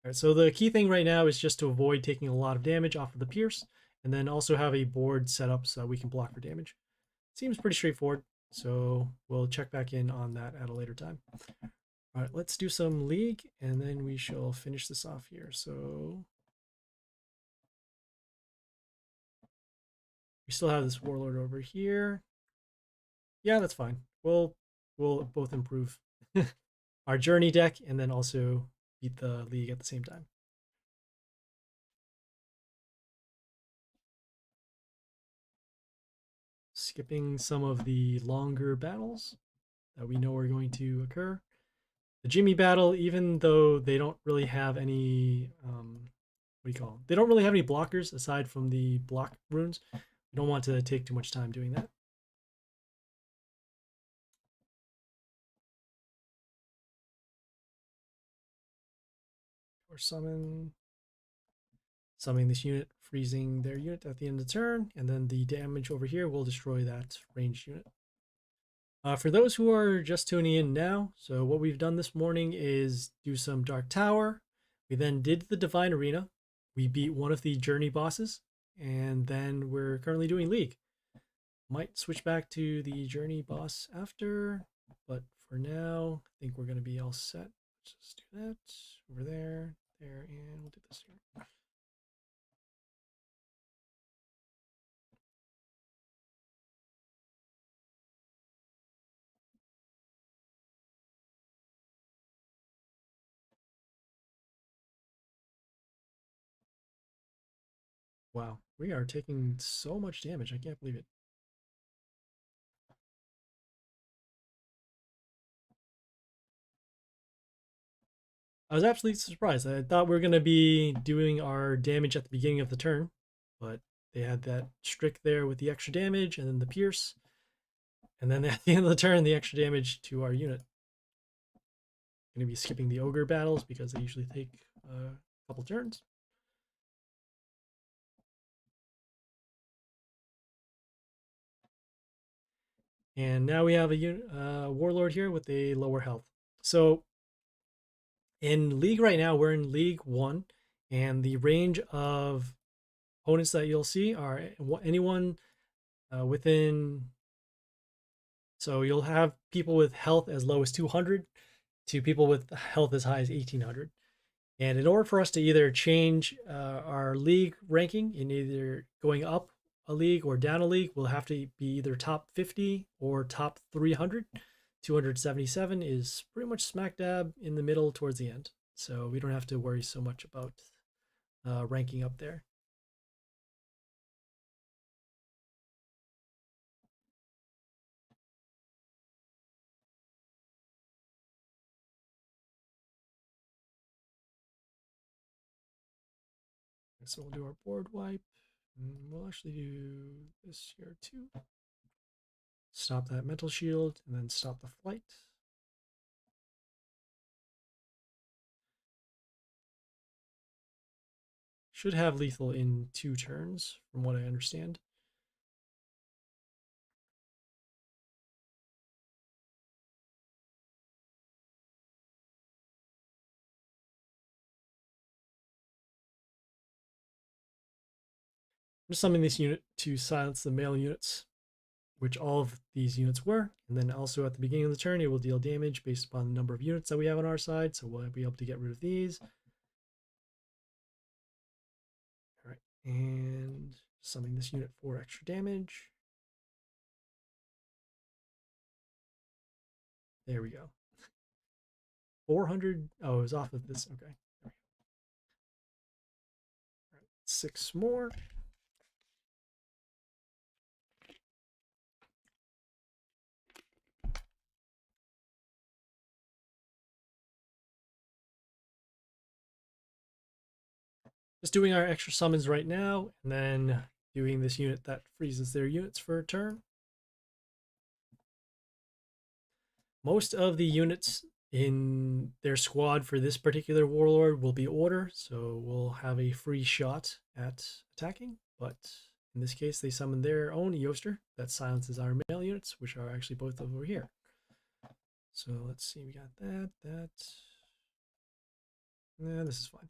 Alright, so the key thing right now is just to avoid taking a lot of damage off of the Pierce, and then also have a board set up so that we can block for damage. Seems pretty straightforward. So we'll check back in on that at a later time. All right, let's do some league and then we shall finish this off here. So we still have this warlord over here. Yeah, that's fine. We'll both improve our journey deck and then also beat the league at the same time. Skipping some of the longer battles that we know are going to occur. The Jimmy battle, even though they don't really have any, what do you call them? They don't really have any blockers aside from the block runes. We don't want to take too much time doing that. Or summoning this unit, freezing their unit at the end of the turn, and then the damage over here will destroy that ranged unit. For those who are just tuning in now, so what we've done this morning is do some Dark Tower. We then did the Divine Arena. We beat one of the Journey bosses, and then we're currently doing League. Might switch back to the Journey boss after, but for now, I think we're going to be all set. Let's just do that over there, there, and we'll do this here. Wow, we are taking so much damage. I can't believe it. I was absolutely surprised. I thought we were going to be doing our damage at the beginning of the turn, but they had that Strick there with the extra damage and then the Pierce. And then at the end of the turn, the extra damage to our unit. Going to be skipping the Ogre battles because they usually take a couple turns. And now we have a Warlord here with a lower health. So in League right now, we're in League 1, and the range of opponents that you'll see are anyone within. So you'll have people with health as low as 200 to people with health as high as 1800. And in order for us to either change our league ranking in either going up a league or down a league, we'll have to be either top 50 or top 300. 277 is pretty much smack dab in the middle towards the end. So we don't have to worry so much about ranking up there. So we'll do our board wipe. And we'll actually do this here too. Stop that mental shield and then stop the flight. Should have lethal in 2 turns, from what I understand. I'm just summoning this unit to silence the male units, which all of these units were. And then also at the beginning of the turn, it will deal damage based upon the number of units that we have on our side. So we'll be able to get rid of these. All right, and summoning this unit for extra damage. There we go. 400. Oh, it was off of this. Okay. There we go. All right, 6 more. Just doing our extra summons right now, and then doing this unit that freezes their units for a turn. Most of the units in their squad for this particular warlord will be order, so we'll have a free shot at attacking. But in this case, they summon their own Eoster that silences our male units, which are actually both over here. So let's see, we got that. Yeah, this is fine.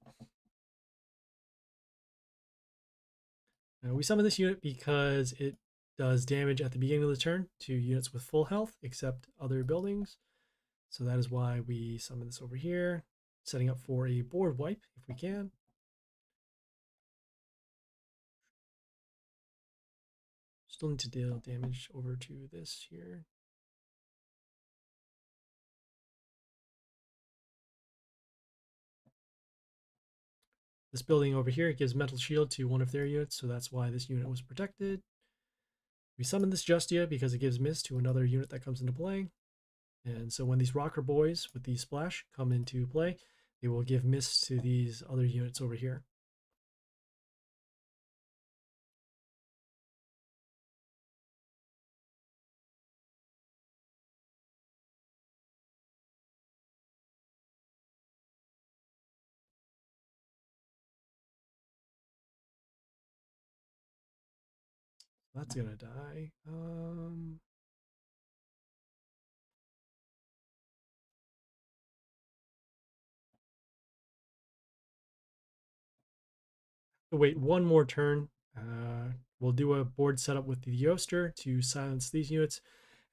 We summon this unit because it does damage at the beginning of the turn to units with full health, except other buildings. So that is why we summon this over here, setting up for a board wipe if we can. Still need to deal damage over to this here. This building over here gives Mental Shield to one of their units, so that's why this unit was protected. We summon this Justia because it gives Miss to another unit that comes into play. And so when these Rocker Boys with the Splash come into play, they will give Miss to these other units over here. That's gonna die. Wait one more turn. We'll do a board setup with the Yoster to silence these units,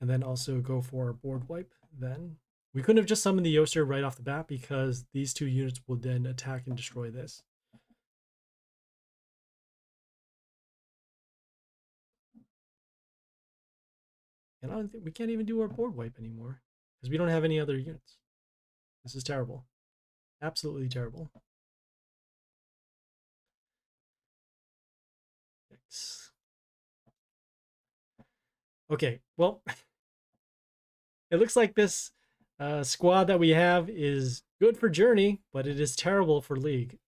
and then also go for a board wipe. Then we couldn't have just summoned the Yoster right off the bat because these two units will then attack and destroy this. And I don't think we can't even do our board wipe anymore because we don't have any other units. This is terrible. Absolutely terrible. Yikes. Okay, well, it looks like this squad that we have is good for Journey, but it is terrible for League.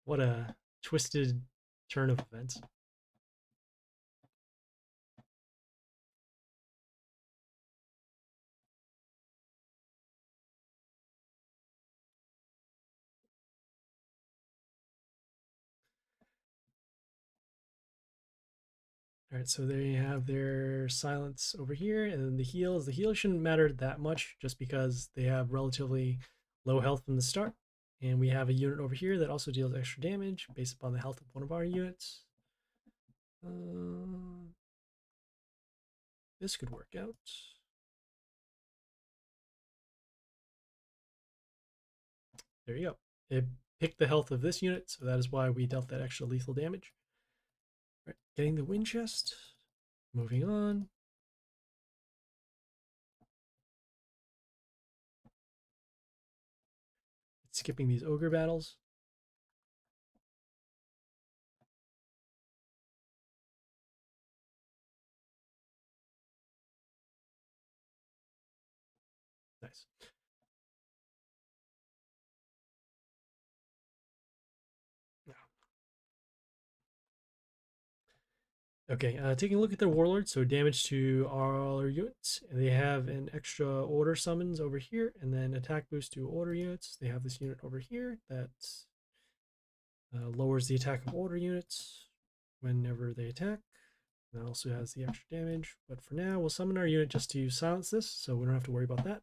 What a twisted turn of events. All right, so they have their silence over here, and then the heals. The heals shouldn't matter that much just because they have relatively low health from the start. And we have a unit over here that also deals extra damage based upon the health of one of our units. This could work out. There you go. It picked the health of this unit, so that is why we dealt that extra lethal damage. All right, getting the wind chest. Moving on. Skipping these ogre battles. Nice. Okay, taking a look at their warlords, so damage to all our units. They have an extra order summons over here, and then attack boost to order units. They have this unit over here that lowers the attack of order units whenever they attack. That also has the extra damage, but for now, we'll summon our unit just to silence this, so we don't have to worry about that.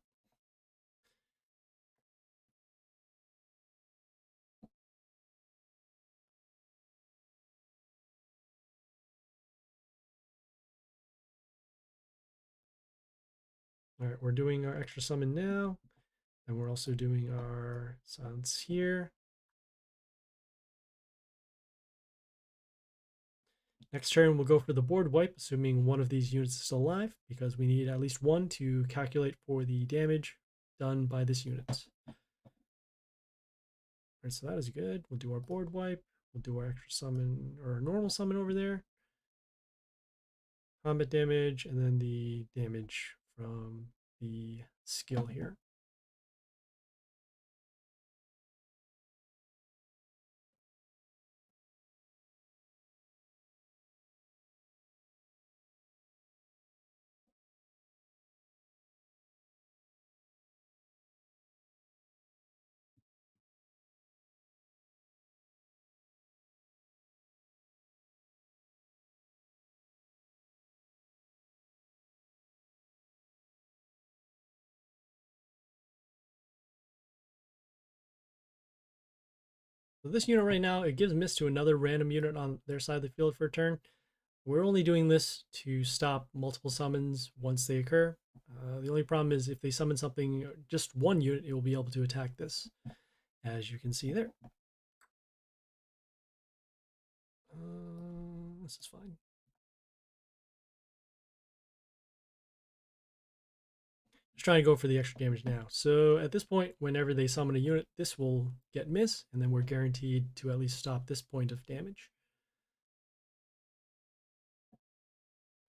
All right, we're doing our extra summon now, and we're also doing our silence here. Next turn, we'll go for the board wipe, assuming one of these units is still alive, because we need at least one to calculate for the damage done by this unit. All right, so that is good. We'll do our board wipe. We'll do our extra summon, or our normal summon over there. Combat damage, and then the damage from the skill here. So this unit right now, it gives miss to another random unit on their side of the field for a turn. We're only doing this to stop multiple summons once they occur. The only problem is if they summon something, just one unit, it will be able to attack this, as you can see there. This is fine. Just trying to go for the extra damage now. So at this point, whenever they summon a unit, this will get miss, and then we're guaranteed to at least stop this point of damage.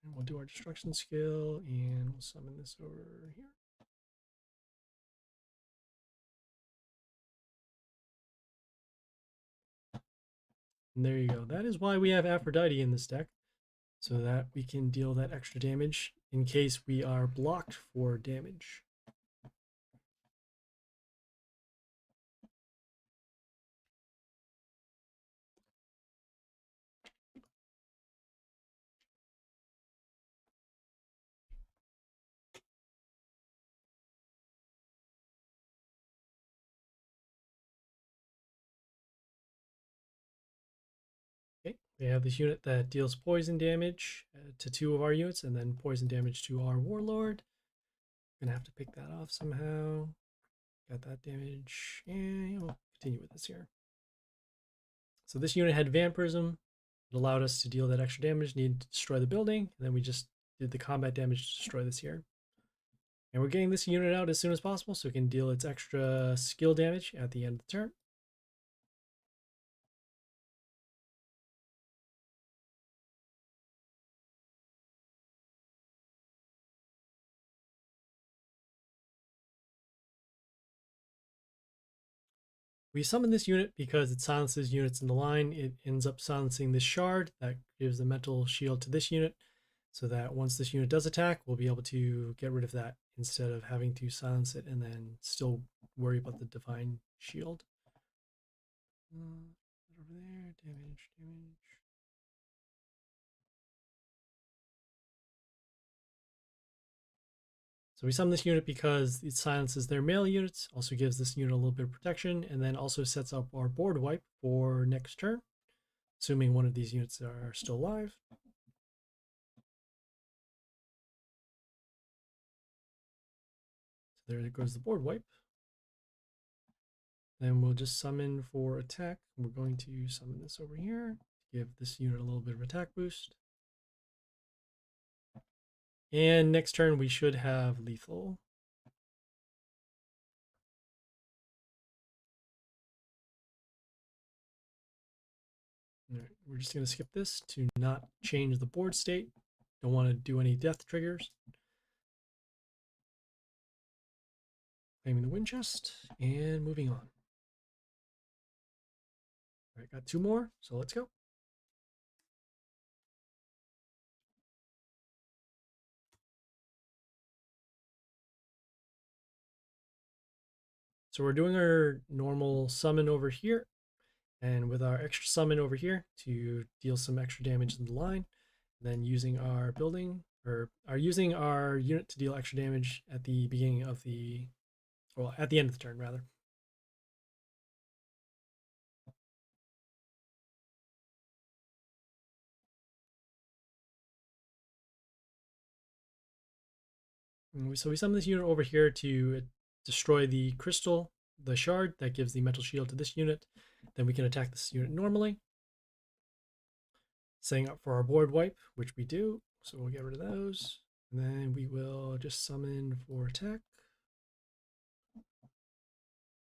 And we'll do our destruction skill, and we'll summon this over here. And there you go. That is why we have Aphrodite in this deck, so that we can deal that extra damage in case we are blocked for damage. Okay, we have this unit that deals poison damage to 2 of our units, and then poison damage to our warlord. Gonna have to pick that off somehow. Got that damage, and we'll continue with this here. So this unit had Vampirism. It allowed us to deal that extra damage, need to destroy the building, and then we just did the combat damage to destroy this here. And we're getting this unit out as soon as possible so it can deal its extra skill damage at the end of the turn. We summon this unit because it silences units in the line. It ends up silencing this shard that gives the mental shield to this unit, so that once this unit does attack, we'll be able to get rid of that instead of having to silence it and then still worry about the divine shield. Over there, damage. So we summon this unit because it silences their melee units, also gives this unit a little bit of protection, and then also sets up our board wipe for next turn, assuming one of these units are still alive. So there goes the board wipe. Then we'll just summon for attack. We're going to summon this over here to give this unit a little bit of attack boost. And next turn we should have lethal. All right, we're just going to skip this to not change the board state. Don't want to do any death triggers. Claiming the wind chest and moving on. All right, got 2 more, so let's go. So we're doing our normal summon over here, and with our extra summon over here to deal some extra damage in the line, and then using our building, or using our unit to deal extra damage at the beginning of the, well, at the end of the turn, rather. So we summon this unit over here to destroy the crystal, the shard that gives the mental shield to this unit. Then we can attack this unit normally. Setting up for our board wipe, which we do. So we'll get rid of those. And then we will just summon for attack.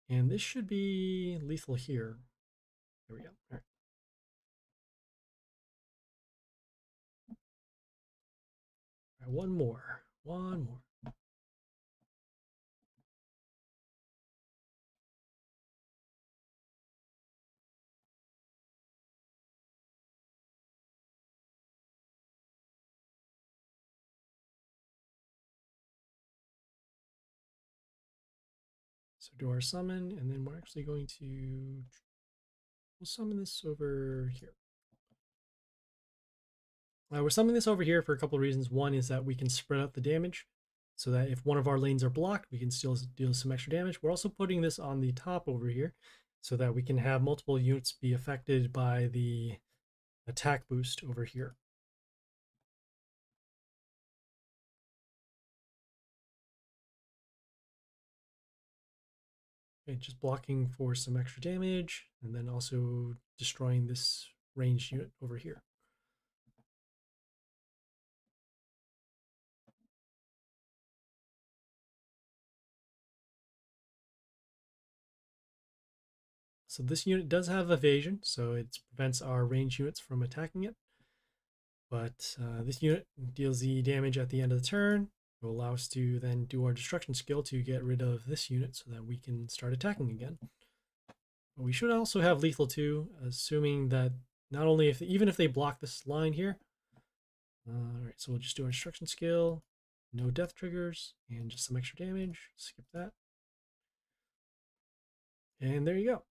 And this should be lethal here. There we go. All right. All right, one more. So do our summon, and then we're actually going to, we'll summon this over here. We're summoning this over here for a couple of reasons. One is that we can spread out the damage so that if one of our lanes are blocked, we can still deal some extra damage. We're also putting this on the top over here so that we can have multiple units be affected by the attack boost over here. Okay, just blocking for some extra damage, and then also destroying this ranged unit over here. So this unit does have evasion, so it prevents our ranged units from attacking it. But this unit deals the damage at the end of the turn. It will allow us to then do our destruction skill to get rid of this unit so that we can start attacking again. But we should also have lethal too, assuming that not only even if they block this line here. All right, so we'll just do our destruction skill, no death triggers, and just some extra damage. Skip that. And there you go.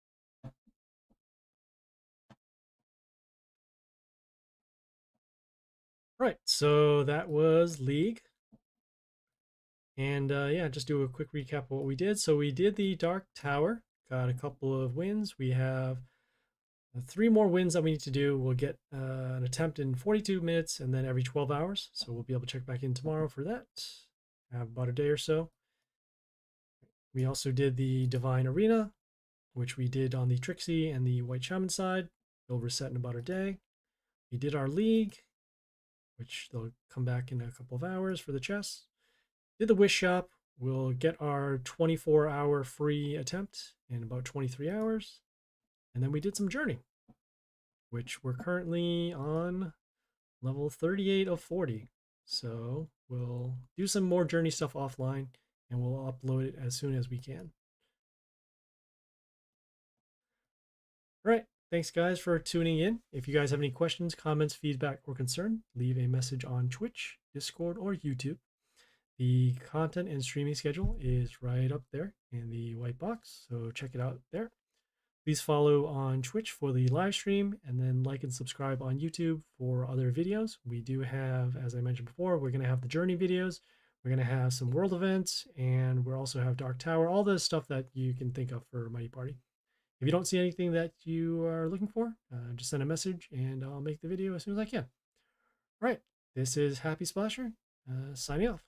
Right, so that was League. And yeah, just do a quick recap of what we did. So we did the Dark Tower, got a couple of wins. We have 3 more wins that we need to do. We'll get an attempt in 42 minutes and then every 12 hours. So we'll be able to check back in tomorrow for that. Have about a day or so. We also did the Divine Arena, which we did on the Trixie and the White Shaman side. They'll reset in about a day. We did our League, which they'll come back in a couple of hours for the chess. Did the Wish Shop. We'll get our 24-hour free attempt in about 23 hours. And then we did some Journey, which we're currently on level 38 of 40. So we'll do some more Journey stuff offline and we'll upload it as soon as we can. All right. Thanks, guys, for tuning in. If you guys have any questions, comments, feedback, or concern, leave a message on Twitch, Discord, or YouTube. The content and streaming schedule is right up there in the white box, so check it out there. Please follow on Twitch for the live stream, and then like and subscribe on YouTube for other videos. We do have, as I mentioned before, we're going to have the Journey videos. We're going to have some world events, and we'll also have Dark Tower, all the stuff that you can think of for Mighty Party. If you don't see anything that you are looking for, just send a message, and I'll make the video as soon as I can. All right, this is Happy Splasher, signing off.